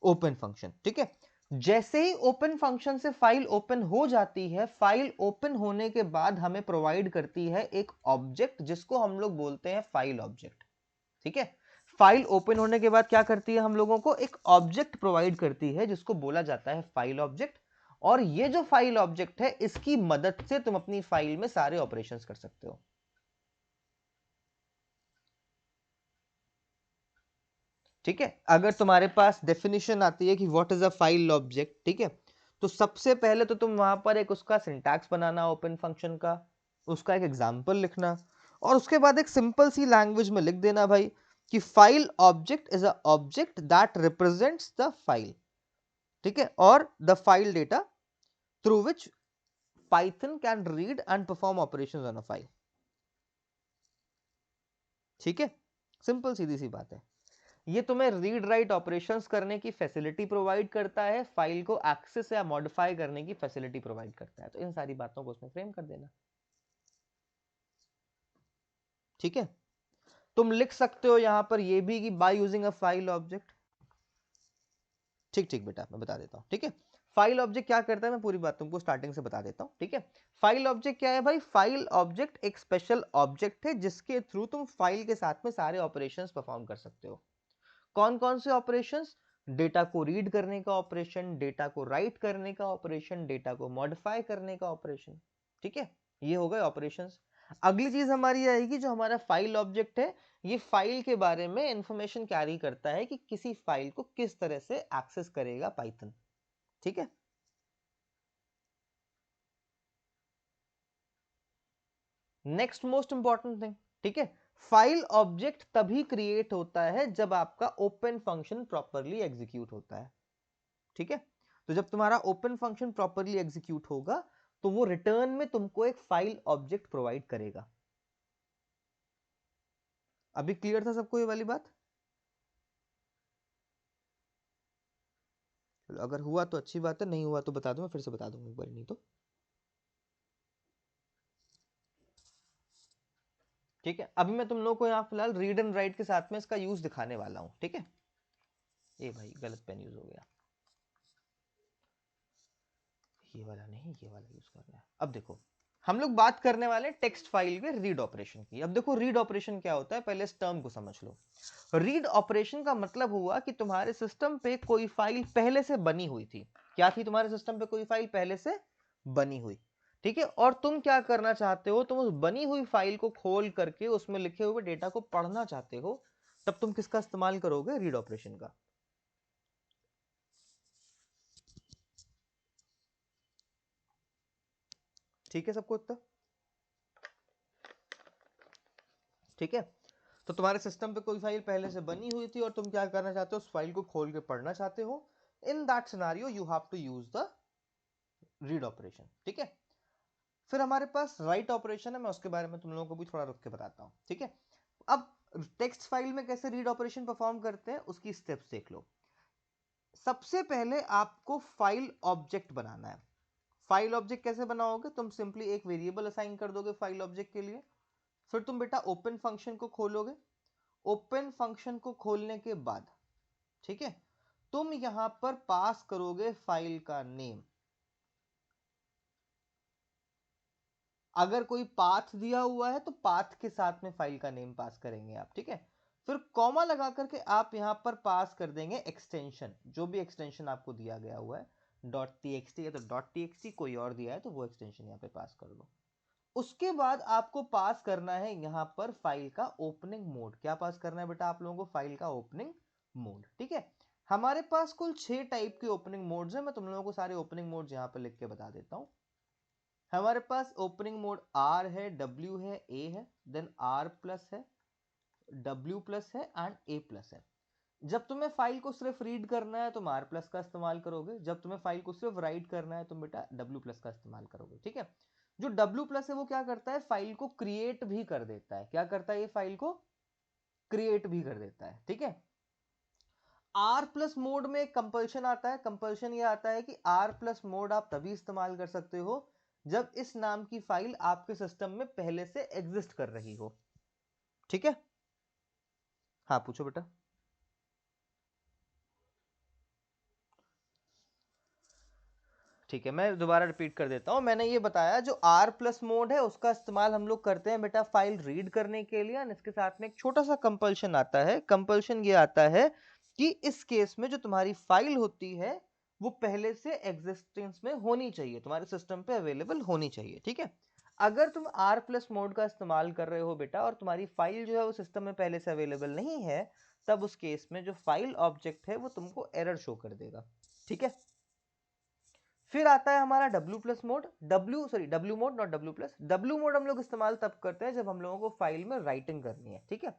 Open function. ठीक है, जैसे ही ओपन फंक्शन से फाइल ओपन हो जाती है, फाइल ओपन होने के बाद हमें प्रोवाइड करती है एक ऑब्जेक्ट जिसको हम लोग बोलते हैं फाइल ऑब्जेक्ट। ठीक है, फाइल ओपन होने के बाद क्या करती है? हम लोगों को एक ऑब्जेक्ट प्रोवाइड करती है जिसको बोला जाता है फाइल ऑब्जेक्ट। और ये जो फाइल ऑब्जेक्ट है इसकी मदद से तुम अपनी फाइल में सारे ऑपरेशंस कर सकते हो। ठीक है, अगर तुम्हारे पास डेफिनेशन आती है कि what is a file object, ठीक है, तो सबसे पहले तो तुम वहां पर एक उसका सिंटैक्स बनाना ओपन फंक्शन का, उसका एक एग्जांपल लिखना, और उसके बाद एक सिंपल सी लैंग्वेज में लिख देना भाई कि file object is a object that represents the file. ठीक है, और the file data through which Python can read and perform operations on a file. ठीक है, सिंपल सीधी सी बात है। ये तुम्हें रीड राइट ऑपरेशंस करने की फैसिलिटी प्रोवाइड करता है, फाइल को एक्सेस या मॉडिफाई करने की फैसिलिटी प्रोवाइड करता है। तो इन सारी बातों को उसमें फ्रेम कर देना। ठीक है, तुम लिख सकते हो यहां पर ये भी कि by using a file object. ठीक ठीक बेटा, मैं बता देता हूं। ठीक है, फाइल ऑब्जेक्ट क्या करता है मैं पूरी बात तुमको स्टार्टिंग से बता देता हूं। ठीक है, फाइल ऑब्जेक्ट क्या है भाई? फाइल ऑब्जेक्ट एक स्पेशल ऑब्जेक्ट है जिसके थ्रू तुम फाइल के साथ में सारे ऑपरेशंस परफॉर्म कर सकते हो। कौन कौन से ऑपरेशंस? डेटा को रीड करने का ऑपरेशन, डेटा को राइट करने का ऑपरेशन, डेटा को मॉडिफाई करने का ऑपरेशन। ठीक है, ये हो गए ऑपरेशंस। अगली चीज हमारी आएगी, जो हमारा फाइल ऑब्जेक्ट है, ये फाइल के बारे में इंफॉर्मेशन कैरी करता है कि किसी फाइल को किस तरह से एक्सेस करेगा पाइथन। ठीक है, नेक्स्ट मोस्ट इंपॉर्टेंट थिंग। ठीक है, फाइल ऑब्जेक्ट तभी क्रिएट होता है जब आपका ओपन फंक्शन प्रॉपरली एग्जीक्यूट होता है। ठीक है, तो जब तुम्हारा ओपन फंक्शन प्रॉपरली एग्जीक्यूट होगा तो वो रिटर्न में तुमको एक फाइल ऑब्जेक्ट प्रोवाइड करेगा। अभी क्लियर था सबको ये वाली बात? चलो, अगर हुआ तो अच्छी बात है, नहीं हुआ तो बता दो, मैं फिर से बता दूंगा एक बार, नहीं तो। ठीक है, अभी मैं तुम लोग को यहाँ फिलहाल रीड एंड राइट के साथ में इसका यूज दिखाने वाला हूं। ठीक है, ये भाई गलत पेन यूज हो गया, ये वाला नहीं, ये वाला यूज करना है। अब देखो, हम लोग बात करने वाले टेक्स्ट फाइल के रीड ऑपरेशन की। अब देखो रीड ऑपरेशन क्या होता है, पहले इस टर्म को समझ लो। रीड ऑपरेशन का मतलब हुआ कि तुम्हारे सिस्टम पे कोई फाइल पहले से बनी हुई थी। क्या थी तुम्हारे सिस्टम पे? कोई फाइल पहले से बनी हुई, ठीक है। और तुम क्या करना चाहते हो, तुम उस बनी हुई फाइल को खोल करके उसमें लिखे हुए डेटा को पढ़ना चाहते हो, तब तुम किसका इस्तेमाल करोगे? रीड ऑपरेशन का। ठीक है सबको इतना? ठीक है। तो तुम्हारे सिस्टम पे कोई फाइल पहले से बनी हुई थी और तुम क्या करना चाहते हो? उस फाइल को खोल के पढ़ना चाहते हो। In that scenario you have to use the read operation, ठीक है। फिर हमारे पास राइट ऑपरेशन है, मैं उसके बारे में तुम लोगों को भी थोड़ा रुक के बताता हूं, ठीक है। अब टेक्स्ट फाइल में कैसे रीड ऑपरेशन परफॉर्म करते हैं उसकी स्टेप्स देख लो। सबसे पहले आपको फाइल ऑब्जेक्ट बनाना है। फाइल ऑब्जेक्ट कैसे बनाओगे? तुम सिंपली एक वेरिएबल असाइन कर दोगे फाइल ऑब्जेक्ट के लिए। फिर तुम बेटा ओपन फंक्शन को खोलोगे। ओपन फंक्शन को खोलने के बाद, ठीक है, तुम यहां पर पास करोगे फाइल का नेम। अगर कोई पाथ दिया हुआ है तो पाथ के साथ में फाइल का नेम पास करेंगे आप, ठीक है। फिर कॉमा लगा करके आप यहां पर पास कर देंगे एक्सटेंशन, जो भी एक्सटेंशन आपको दिया गया हुआ है। .txt है तो .txt, कोई और दिया है तो वो एक्सटेंशन यहां पे पास कर दो। उसके बाद आपको पास करना है यहां पर फाइल का ओपनिंग मोड। क्या पास करना है बेटा आप लोगों को? फाइल का ओपनिंग मोड, ठीक है। हमारे पास कुल 6 टाइप के ओपनिंग मोड्स हैं। मैं तुम लोगों को सारे ओपनिंग मोड्स यहां पर लिख के बता देता हूं। हमारे पास ओपनिंग मोड R है, W है, A है, देन R प्लस है, W प्लस है एंड A प्लस है। जब तुम्हें फाइल को सिर्फ रीड करना है तुम R प्लस का इस्तेमाल करोगे। जब तुम्हें फाइल को सिर्फ राइट करना है तुम बेटा W प्लस का इस्तेमाल करोगे, ठीक है। जो W प्लस है वो क्या करता है? फाइल को क्रिएट भी कर देता है। क्या करता है? ये फाइल को क्रिएट भी कर देता है, ठीक है। R प्लस मोड में कंपल्शन आता है। कंपल्शन ये आता है कि R प्लस मोड आप तभी इस्तेमाल कर सकते हो जब इस नाम की फाइल आपके सिस्टम में पहले से एग्जिस्ट कर रही हो, ठीक है। हाँ पूछो बेटा। ठीक है, मैं दोबारा रिपीट कर देता हूं। मैंने ये बताया जो R प्लस मोड है उसका इस्तेमाल हम लोग करते हैं बेटा फाइल रीड करने के लिए। इसके साथ में एक छोटा सा कंपल्शन आता है। कंपल्शन ये आता है कि इस केस में जो तुम्हारी फाइल होती है वो पहले से एग्जिस्टेंस में होनी चाहिए, तुम्हारे सिस्टम पे अवेलेबल होनी चाहिए, ठीक है। अगर तुम R प्लस मोड का इस्तेमाल कर रहे हो बेटा और तुम्हारी फाइल जो है वो सिस्टम में पहले से अवेलेबल नहीं है, तब उस केस में जो फाइल ऑब्जेक्ट है वो तुमको एरर शो कर देगा, ठीक है। फिर आता है हमारा W plus mode. W mode, not W plus. W mode हम लोग इस्तेमाल तब करते हैं जब हम लोगों को फाइल में राइटिंग करनी है, ठीक है।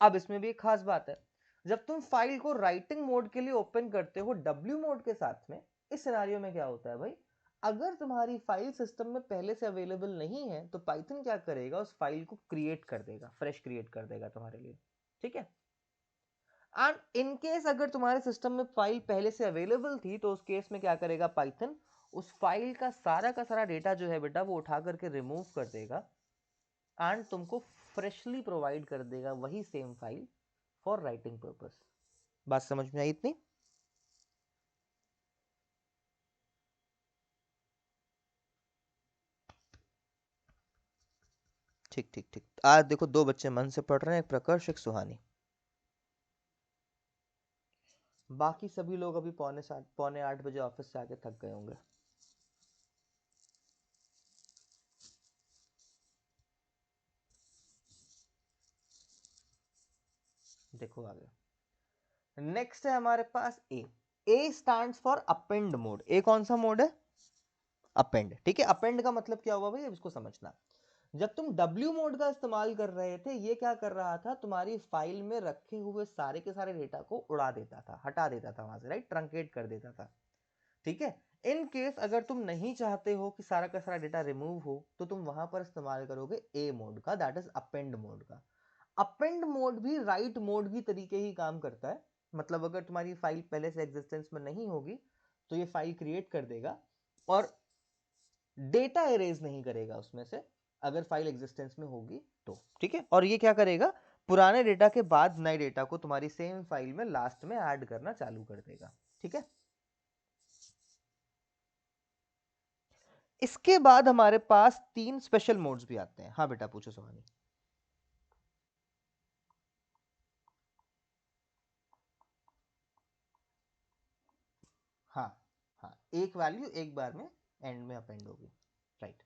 अब इसमें भी एक खास बात है, जब तुम फाइल को राइटिंग मोड के लिए ओपन करते हो W मोड के साथ में, इस सिनेरियो में क्या होता है भाई? अगर तुम्हारी फाइल सिस्टम में पहले से अवेलेबल नहीं है तो पाइथन क्या करेगा? उस फाइल को क्रिएट कर देगा, फ्रेश क्रिएट कर देगा तुम्हारे लिए, ठीक है। एंड इन केस अगर तुम्हारे सिस्टम में फाइल पहले से अवेलेबल थी तो उस केस में क्या करेगा पाइथन? उस फाइल का सारा डेटा जो है बेटा वो उठा करके रिमूव कर देगा एंड तुमको फ्रेशली प्रोवाइड कर देगा वही same file for writing purpose. बात समझ में आई इतनी? ठीक ठीक ठीक। आज देखो दो बच्चे मन से पढ़ रहे हैं, एक प्रकर्ष एक सुहानी। बाकी सभी लोग अभी पौने 8 बजे ऑफिस से आके थक गए होंगे। देखो आगे नेक्स्ट है हमारे पास A stands for append mode. A कौन सा मोड है? अपेंड, ठीक है। अपेंड का मतलब क्या हुआ भाई, अब इसको समझना। जब तुम W मोड का इस्तेमाल कर रहे थे, ये क्या कर रहा था? तुम्हारी फाइल में रखे हुए सारे के सारे डेटा को उड़ा देता था, हटा देता था वहां से, राइट, ट्रंकेट कर देता था, ठीक है। इन केस अगर तुम नहीं चाहते हो कि सारा का सारा डेटा रिमूव हो तो तुम वहां पर इस्तेमाल करोगे ए मोड का, दैट इज अपेंड मोड का। अपेंड मोड भी राइट मोड की तरीके ही काम करता है। मतलब अगर तुम्हारी फाइल पहले से एग्जिस्टेंस में नहीं होगी तो ये फाइल क्रिएट कर देगा और डेटा इरेज नहीं करेगा उसमें से, अगर फाइल एग्जिस्टेंस में होगी तो, ठीक है। और ये क्या करेगा? पुराने डेटा के बाद नए डेटा को तुम्हारी सेम फाइल में लास्ट में ऐड करना चालू कर देगा, ठीक है। इसके बाद हमारे पास 3 स्पेशल मोड्स भी आते हैं। हाँ बेटा पूछो सवानी। हाँ हाँ, एक वैल्यू एक बार में एंड में अपेंड होगी, राइट।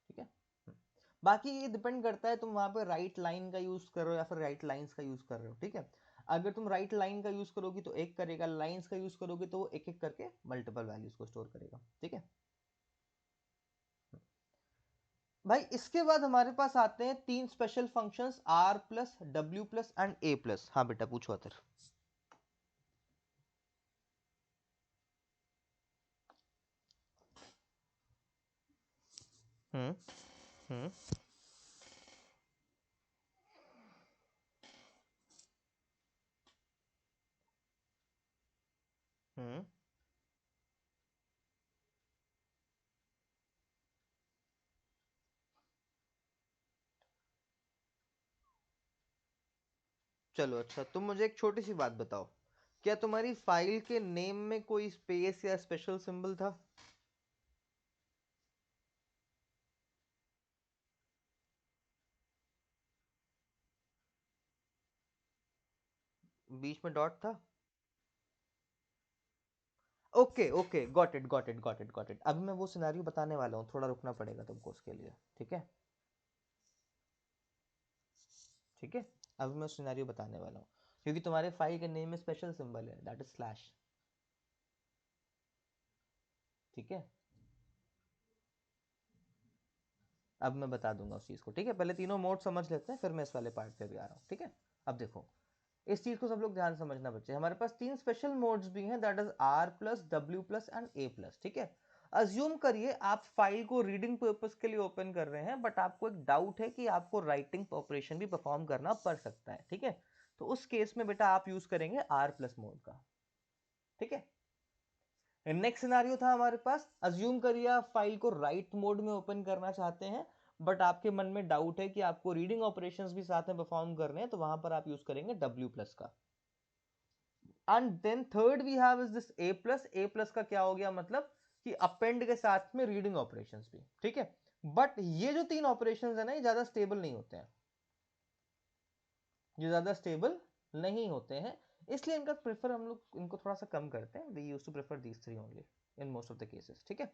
ठीक है। बाकी ये डिपेंड करता है तुम वहां पे राइट लाइन का यूज कर रहे हो या फिर राइट लाइंस का यूज कर रहे हो। ठीक है, अगर तुम राइट लाइन का यूज करोगी तो एक करेगा, लाइंस का यूज करोगे तो एक एक करके मल्टीपल वैल्यूज को स्टोर करेगा। ठीक है भाई, इसके बाद हमारे पास आते हैं 3 special functions, R plus, W plus and A plus. हाँ बेटा पूछो अतर। हम्म हम्म हम्म चलो अच्छा, तुम मुझे एक छोटी सी बात बताओ, क्या तुम्हारी फाइल के नेम में कोई स्पेस या स्पेशल सिंबल था? बीच में डॉट था? Okay okay, got it got it got it got it. अभी मैं वो सिनेरियो बताने वाला हूँ, थोड़ा रुकना पड़ेगा तुमको उसके लिए। ठीक है ठीक है, अभी मैं सिनेरियो बताने वाला हूँ, क्योंकि तुम्हारे फाइल के नेम में स्पेशल सिंबल है, दैट इज स्लैश। ठीक है, अब मैं बता दूंगा उस चीज को। ठीक है, पहले तीनों मोड समझ लेते हैं, फिर मैं इस वाले पार्ट पे भी आ रहा हूँ। ठीक है, अब देखो, इस चीज को सब लोग ध्यान समझना बच्चे, हमारे पास 3 स्पेशल मोड्स भी हैं, that is R plus, W plus and A plus. ठीक है, अज्यूम करिए आप फाइल को रीडिंग पर्पस के लिए ओपन कर रहे हैं, बट आपको एक डाउट है कि आपको राइटिंग ऑपरेशन भी परफॉर्म करना पड़ सकता है। ठीक है, तो उस केस में बेटा आप यूज करेंगे आर प्लस मोड का। ठीक है, नेक्स्ट सिनारियो था हमारे पास, अज्यूम करिए आप फाइल को राइट मोड में ओपन करना चाहते हैं, बट आपके मन में डाउट है कि आपको रीडिंग ऑपरेशंस भी साथ में परफॉर्म करने हैं, तो वहां पर आप यूज करेंगे डब्ल्यू प्लस का। And then third we have is this A plus. A plus का क्या हो गया, मतलब कि अपेंड के साथ में रीडिंग ऑपरेशंस भी। ठीक है, बट ये जो 3 ऑपरेशंस है ना, ये ज्यादा स्टेबल नहीं होते हैं, ये ज्यादा स्टेबल नहीं होते हैं, इसलिए इनका प्रेफर हम लोग इनको थोड़ा सा कम करते हैं। We use to prefer these 3 only in most of the cases. ठीक है,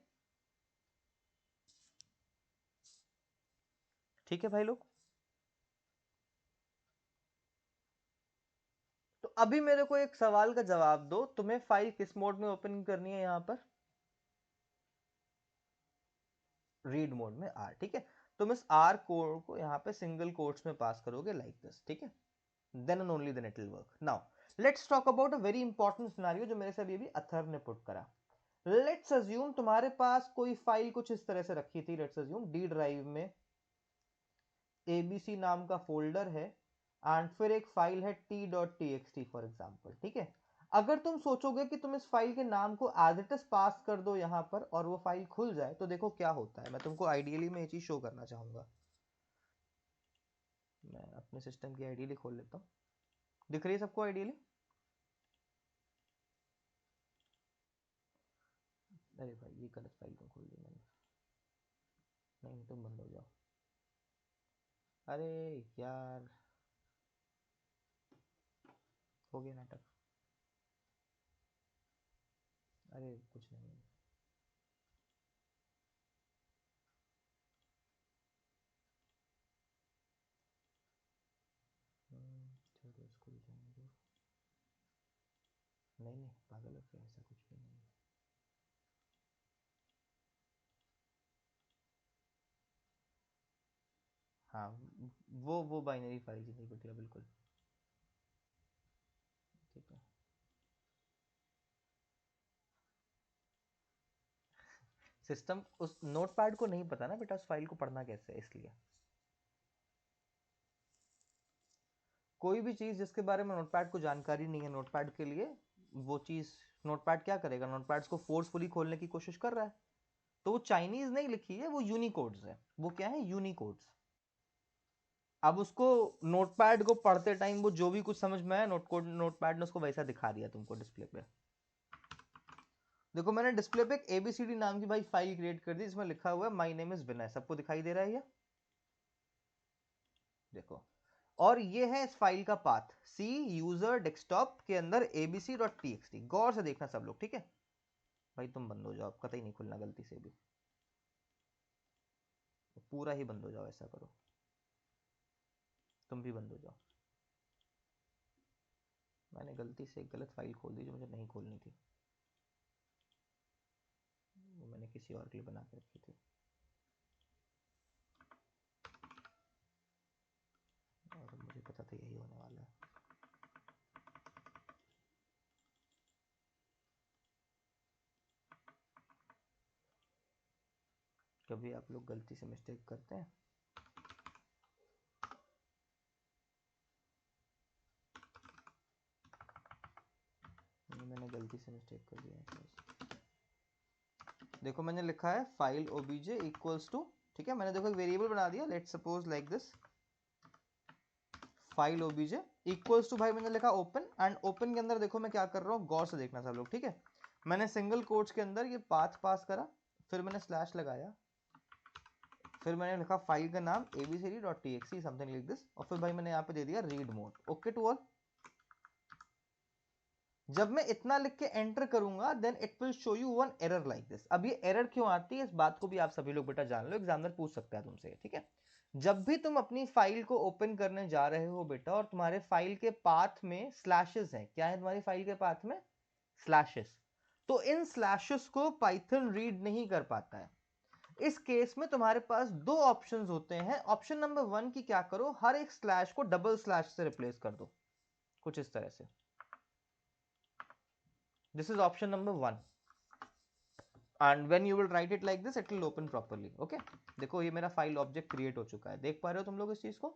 ठीक है भाई लोग। तो अभी मेरे को एक सवाल का जवाब दो, तुम्हें फाइल किस मोड में ओपन करनी है? यहां पर रीड मोड में, आर। ठीक है, तुम इस आर कोड को यहाँ पे सिंगल कोट्स में पास करोगे लाइक दिस। ठीक है, then and only then it will work. Now let's talk about a very important scenario जो मेरे से अभी अथर ने पुट करा। लेट्स अज्यूम तुम्हारे पास कोई फाइल कुछ इस तरह से रखी थी, लेट्स अज्यूम डी ड्राइव में एबीसी नाम का फोल्डर है, एंड फिर एक फाइल है t.txt फॉर एग्जांपल। ठीक है, अगर तुम सोचोगे कि तुम इस फाइल के नाम को एज इट इज पास कर दो यहाँ पर और वो फाइल खुल जाए, तो देखो क्या होता है। मैं तुमको आइडियली में ये चीज शो करना चाहूंगा, मैं अपने सिस्टम की आइडियली खोल लेता हूँ। दिख रही है सबको आइडियली? अरे भाई ये गलत फाइल क्यों खोल दी मैंने? नहीं तुम बंद हो जाओ। अरे यार, हो गया नाटक। अरे कुछ नहीं। चलो इसको भी जाने दो। नहीं नहीं पागल हो क्या, ऐसा कुछ भी नहीं है। हाँ, वो बाइनरी फाइल ही नहीं बटिया, बिल्कुल। ठीक है, सिस्टम उस नोटपैड को नहीं पता ना बेटा उस फाइल को पढ़ना कैसे है, इसलिए कोई भी चीज जिसके बारे में नोटपैड को जानकारी नहीं है नोटपैड के लिए, वो चीज नोटपैड क्या करेगा, नोटपैड को फोर्सफुली खोलने की कोशिश कर रहा है। तो वो चाइनीज नहीं लिखी है, वो यूनिकोड्स है। वो क्या है, यूनिकोड्स। अब उसको नोटपैड को पढ़ते टाइम वो जो भी कुछ समझ में आया, नोटपैड ने उसको वैसा दिखा दिया तुमको डिस्प्ले पे। देखो मैंने डिस्प्ले पे एक एबीसीडी नाम की भाई फाइल क्रिएट कर दी, इसमें लिखा हुआ है माय नेम इज विनय, सबको दिखाई दे रहा है ये, देखो। और ये है इस फाइल का पाथ, सी यूजर डेस्कटॉप के अंदर abc.txt। गौर से देखना सब लोग, ठीक है भाई। तुम बंद हो जाओ, कतई नहीं खुलना गलती से भी, पूरा ही बंद हो जाओ, ऐसा करो, तुम भी बंद हो जाओ। मैंने गलती से एक गलत फाइल खोल दी जो मुझे नहीं खोलनी थी, वो मैंने किसी और के लिए बना के रखी थी, और मुझे पता था यही होने वाला है। कभी आप लोग गलती से मिस्टेक करते हैं? मैंने गलती से मिस्टेक कर दिया है। देखो मैंने लिखा है फाइल obj इक्वल्स टू, ठीक है, मैंने देखो एक वेरिएबल बना दिया, let's suppose like this, file obj equals to, भाई मैंने लिखा ओपन, एंड ओपन के अंदर देखो मैं क्या कर रहा हूँ, गौर से देखना सब लोग, ठीक है। मैंने सिंगल कोट्स के अंदर ये पाथ पास करा, फिर मैंने स्लैश लगाया, फिर मैंने लिखा फाइल का नाम abcd.txt समथिंग लाइक दिस, और फिर भाई मैंने यहाँ पे दे दिया read mode, okay to all. जब मैं इतना लिख के एंटर करूंगा then it will show you one error like this. अब ये एरर क्यों आती है, इस बात को भी आप सभी लोग बेटा जान लो, एग्जामिनर पूछ सकता है तुमसे, ठीक है। जब भी तुम अपनी फाइल को ओपन करने जा रहे हो बेटा, और तुम्हारे फाइल के पाथ में स्लैशेस हैं, क्या है तुम्हारी फाइल के पाथ में? स्लैशेस। तो इन स्लैशेस को पाइथन रीड नहीं कर पाता है। इस केस में तुम्हारे पास दो ऑप्शंस होते हैं। ऑप्शन नंबर 1 की क्या करो, हर एक स्लैश को डबल स्लैश से रिप्लेस कर दो, कुछ इस तरह से। This is option number 1, and when you will write it like this it will open properly, okay। देखो ये मेरा फाइल ऑब्जेक्ट क्रिएट हो चुका है, देख पा रहे हो तुम लोग इस चीज को,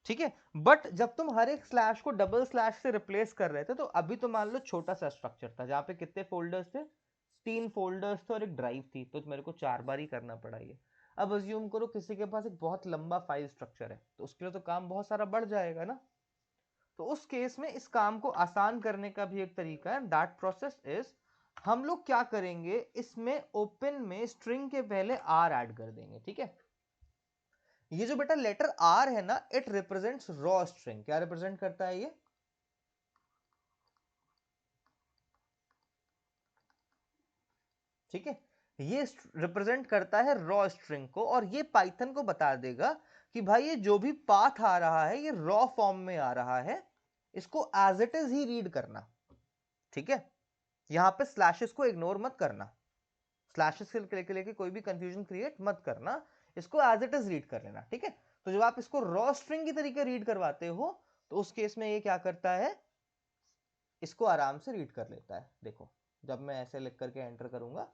ठीक है। बट जब तुम हर एक स्लैश को डबल स्लैश से रिप्लेस कर रहे थे, तो अभी तो मान लो छोटा सा स्ट्रक्चर था जहां पे कितने फोल्डर्स थे, 3 फोल्डर्स थे और एक ड्राइव थी, तो मेरे को 4 बार ही करना पड़ा ये। अब अज्यूम करो किसी के पास एक बहुत लंबा फाइल स्ट्रक्चर है, तो उसके लिए तो काम बहुत सारा बढ़ जाएगा ना। तो उस केस में इस काम को आसान करने का भी एक तरीका है, दैट प्रोसेस इज, हम लोग क्या करेंगे, इसमें ओपन में स्ट्रिंग के पहले आर ऐड कर देंगे, ठीक है। ये जो बेटा लेटर आर है ना, इट रिप्रेजेंट्स रॉ स्ट्रिंग। क्या रिप्रेजेंट करता है ये? ठीक है, ये रिप्रेजेंट करता है रॉ स्ट्रिंग को, और ये पाइथन को बता देगा कि भाई ये जो भी पाथ आ रहा है ये रॉ फॉर्म में आ रहा है, इसको एज इट इज ही रीड करना, ठीक है। यहां पे स्लैशेस को इग्नोर मत करना, स्लैशेस के लेके कोई भी कंफ्यूजन क्रिएट मत करना, इसको एज इट इज रीड कर लेना, ठीक है। तो जब आप इसको रॉ स्ट्रिंग की तरीके रीड करवाते हो, तो उस केस में ये क्या करता है, इसको आराम से रीड कर लेता है। देखो जब मैं ऐसे लिख करके एंटर करूंगा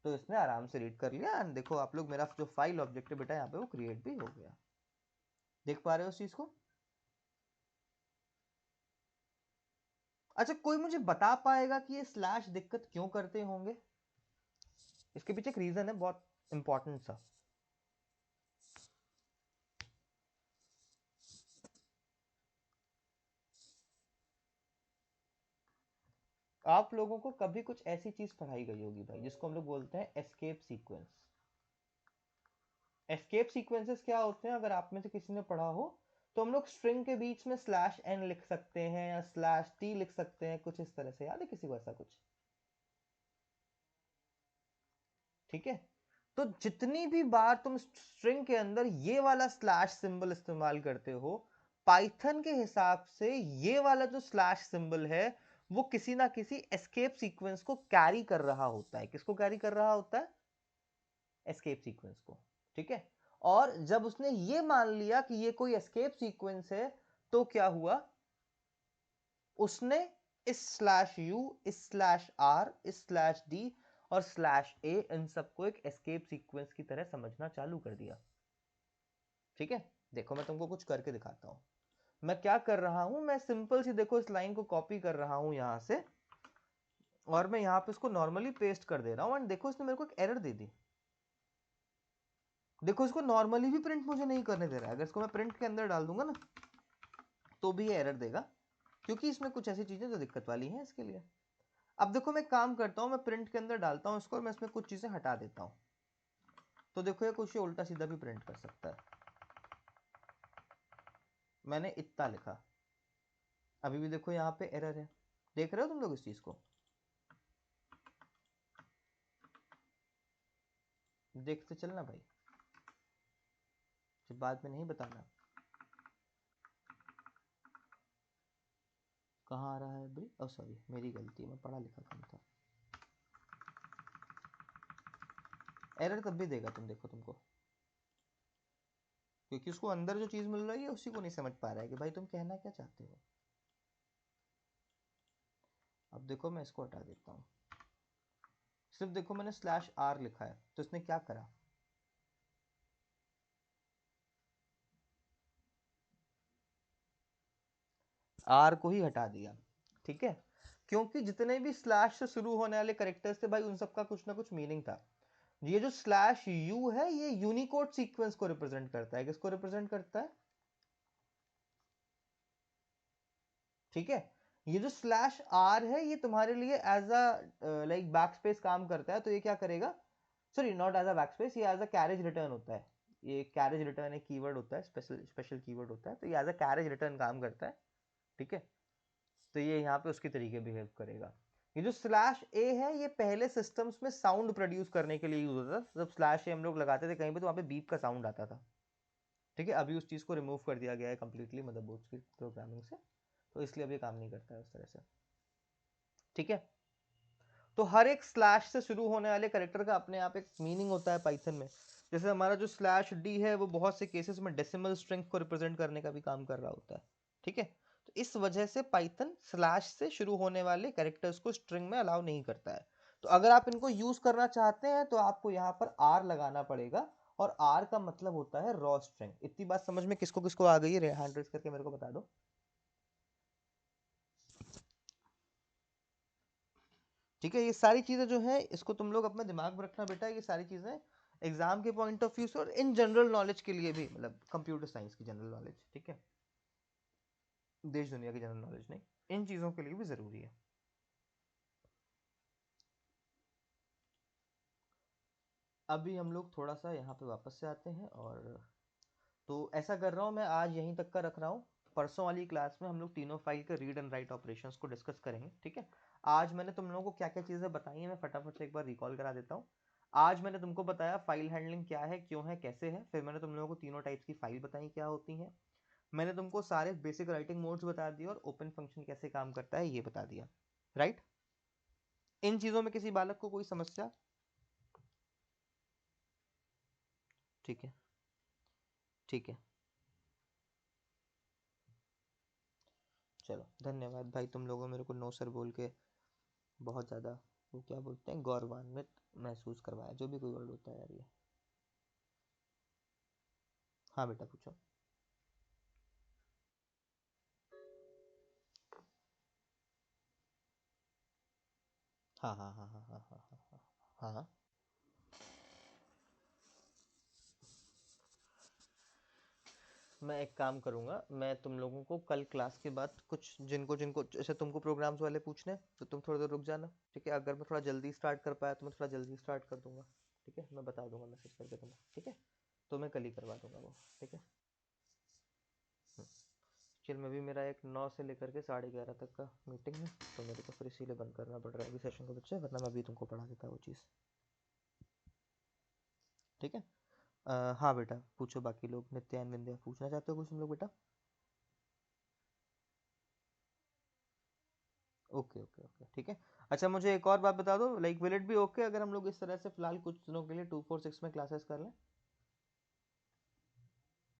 तो इसने आराम से रीड कर लिया, एंड देखो आप लोग मेरा जो फाइल ऑब्जेक्ट है बेटा यहाँ पे वो क्रिएट भी हो गया, देख पा रहे हो उस चीज को। अच्छा कोई मुझे बता पाएगा कि ये स्लैश दिक्कत क्यों करते होंगे? इसके पीछे एक रीजन है बहुत इंपॉर्टेंट सा। आप लोगों को कभी कुछ ऐसी चीज पढ़ाई गई होगी भाई जिसको हम लोग बोलते हैं एस्केप सीक्वेंस। एस्केप सीक्वेंसेस क्या होते हैं, अगर आप में से किसी ने पढ़ा हो, तो हम लोग स्ट्रिंग के बीच में स्लैश एन लिख सकते हैं या स्लैश टी लिख सकते हैं, कुछ इस तरह से, याद है किसी को ऐसा कुछ? ठीक है, तो जितनी भी बार तुम स्ट्रिंग के अंदर ये वाला स्लैश सिंबल इस्तेमाल करते हो, पाइथन के हिसाब से ये वाला जो स्लैश सिंबल है वो किसी ना किसी एस्केप सीक्वेंस को कैरी कर रहा होता है। किसको कैरी कर रहा होता है? एस्केप सीक्वेंस को, ठीक है। और जब उसने ये मान लिया कि ये कोई एस्केप सीक्वेंस है, तो क्या हुआ, उसने इस स्लैश यू, इस स्लैश आर, इस स्लैश डी और स्लैश ए, इन सबको एक एस्केप सीक्वेंस की तरह समझना चालू कर दिया, ठीक है। देखो मैं तुमको कुछ करके दिखाता हूं। मैं क्या कर रहा हूं, मैं सिंपल सी देखो इस लाइन को कॉपी कर रहा हूं यहां से, और मैं यहां पे इसको नॉर्मली पेस्ट कर दे रहा हूं, एंड देखो इसने मेरे को एक एरर दे दी। देखो इसको नॉर्मली भी प्रिंट मुझे नहीं करने दे रहा है, अगर इसको मैं प्रिंट के अंदर डाल दूंगा ना तो भी ये एरर देगा। क्योंकि इसमें कुछ ऐसी चीजें जो दिक्कत वाली हैं इसके लिए। अब देखो मैं काम करता हूँ, मैं प्रिंट के अंदर डालता हूँ इसको और मैं इसमें कुछ चीजें हटा देता हूँ, तो देखो ये कुछ उल्टा सीधा भी प्रिंट कर सकता है। मैंने इतना लिखा, अभी भी देखो यहाँ पे एरर है, देख रहे हो तुम लोग इस चीज को? देखते चलना भाई, जब बाद में नहीं बताना। कहाँ आ रहा है अभी? ओ सॉरी, मेरी गलती, मैं पढ़ा लिखा कम था। एरर तब भी देगा, तुम देखो तुमको, क्योंकि उसको अंदर जो चीज मिल रही है उसी को नहीं समझ पा रहा है कि भाई तुम कहना क्या चाहते हो। अब देखो मैं इसको हटा देता हूँ, सिर्फ देखो मैंने /r लिखा है, तो इसने क्या करा, आर को ही हटा दिया। ठीक है, क्योंकि जितने भी स्लैश से शुरू होने वाले करेक्टर्स थे भाई, उन सबका कुछ ना कुछ मीनिंग था। ये जो /u है ये यूनिकोड सीक्वेंस को रिप्रेजेंट करता है। किसको रिप्रेजेंट करता है? ठीक है, ये जो /r है ये तुम्हारे लिए एज अ लाइक बैकस्पेस काम करता है। तो ये क्या करेगा, sorry not as a backspace, ये एज अ कैरेज रिटर्न होता है। ये कैरेज रिटर्न एक कीवर्ड होता है, स्पेशल कीवर्ड होता है, तो ये एज अ कैरेज रिटर्न काम करता है। ठीक है, तो ये यहाँ पे उसके तरीके बिहेव करेगा। ये जो /a है ये पहले सिस्टम्स में साउंड प्रोड्यूस करने के लिए यूज होता था। जब /a हम लोग लगाते थे कहीं पे तो वहाँ पे बीप का साउंड आता था। ठीक है, अभी उस चीज़ को रिमूव कर दिया गया है कंप्लीटली मदरबोर्ड्स की प्रोग्रामिंग से, तो इसलिए अभी काम नहीं करता है उस तरह से। ठीक है, तो हर एक स्लैश से शुरू होने वाले करेक्टर का अपने आप एक मीनिंग होता है पाइथन में। जैसे हमारा जो /d है वो बहुत से केसेस में डेसिमल स्ट्रिंग को रिप्रेजेंट करने का भी काम कर रहा होता है। ठीक है, तो इस वजह से पाइथन स्लैश से शुरू होने वाले कैरेक्टर्स को स्ट्रिंग में अलाउ नहीं करता है। तो अगर आप इनको यूज करना चाहते हैं तो आपको यहाँ पर r लगाना पड़ेगा, और r का मतलब होता है रॉ स्ट्रिंग। इतनी बात समझ में किसको किसको आ गई है? हैंड रेज करके मेरे को बता दो। ठीक है, ये सारी चीजें जो है इसको तुम लोग अपने दिमाग में रखना बेटा। ये सारी चीजें एग्जाम के पॉइंट ऑफ व्यू से और इन जनरल नॉलेज के लिए भी, मतलब कंप्यूटर साइंस की जनरल नॉलेज, ठीक है, देश दुनिया की जनरल नॉलेज नहीं, इन चीजों के लिए भी जरूरी है। अभी हम लोग थोड़ा सा यहाँ पे वापस से आते हैं, और तो ऐसा कर रहा हूँ मैं, आज यहीं तक का रख रहा हूँ। परसों वाली क्लास में हम लोग तीनों फाइल के रीड एंड राइट ऑपरेशंस को डिस्कस करेंगे। ठीक है, आज मैंने तुम लोगों को क्या क्या चीज़ें बताई हैं मैं फटाफट से एक बार रिकॉल करा देता हूँ। आज मैंने तुमको बताया फाइल हैंडलिंग क्या है, क्यों है, कैसे है। फिर मैंने तुम लोगों को तीनों टाइप्स की फाइल बताई क्या होती हैं। मैंने तुमको सारे बेसिक राइटिंग मोड्स बता दिए, और ओपन फंक्शन कैसे काम करता है ये बता दिया। राइट, इन चीज़ों में किसी बालक को कोई समस्या? ठीक है, ठीक है, चलो धन्यवाद भाई, तुम लोगों मेरे को नो सर बोल के बहुत ज़्यादा, वो क्या बोलते हैं, गौरवान्वित महसूस करवाया, जो भी कोई वर्ड होता है यार ये। हाँ बेटा पूछो। हाँ हाँ हाँ हाँ हाँ हाँ हाँ हाँ हाँ हाँ। मैं एक काम करूंगा, मैं तुम लोगों को कल क्लास के बाद कुछ जिनको जिनको जैसे तुमको प्रोग्राम्स वाले पूछने हैं, तो तुम थोड़ा देर रुक जाना। ठीक है, अगर मैं थोड़ा जल्दी स्टार्ट कर पाया तो मैं थोड़ा जल्दी स्टार्ट कर दूंगा। ठीक है, मैं बता दूंगा मैसेज करके तुम्हें। ठीक है, तो मैं कल ही करवा दूंगा वो। ठीक है, चल मैं भी, मेरा एक 9 से लेकर के 11:30 तक का मीटिंग है, तो मेरे को फिर इसीलिए बंद करना पड़ रहा है अभी सेशन को बच्चे, वरना मैं अभी तुमको पढ़ा देता वो चीज़। ठीक है, हाँ बेटा पूछो, बाकी लोग नित्यान विंध्या पूछना चाहते हो कुछ तुम लोग बेटा? ओके ओके ओके, ठीक है। अच्छा मुझे एक और बात बता दो, like will it be okay अगर हम लोग इस तरह से फिलहाल कुछ दिनों के लिए 246 में क्लासेस कर लें?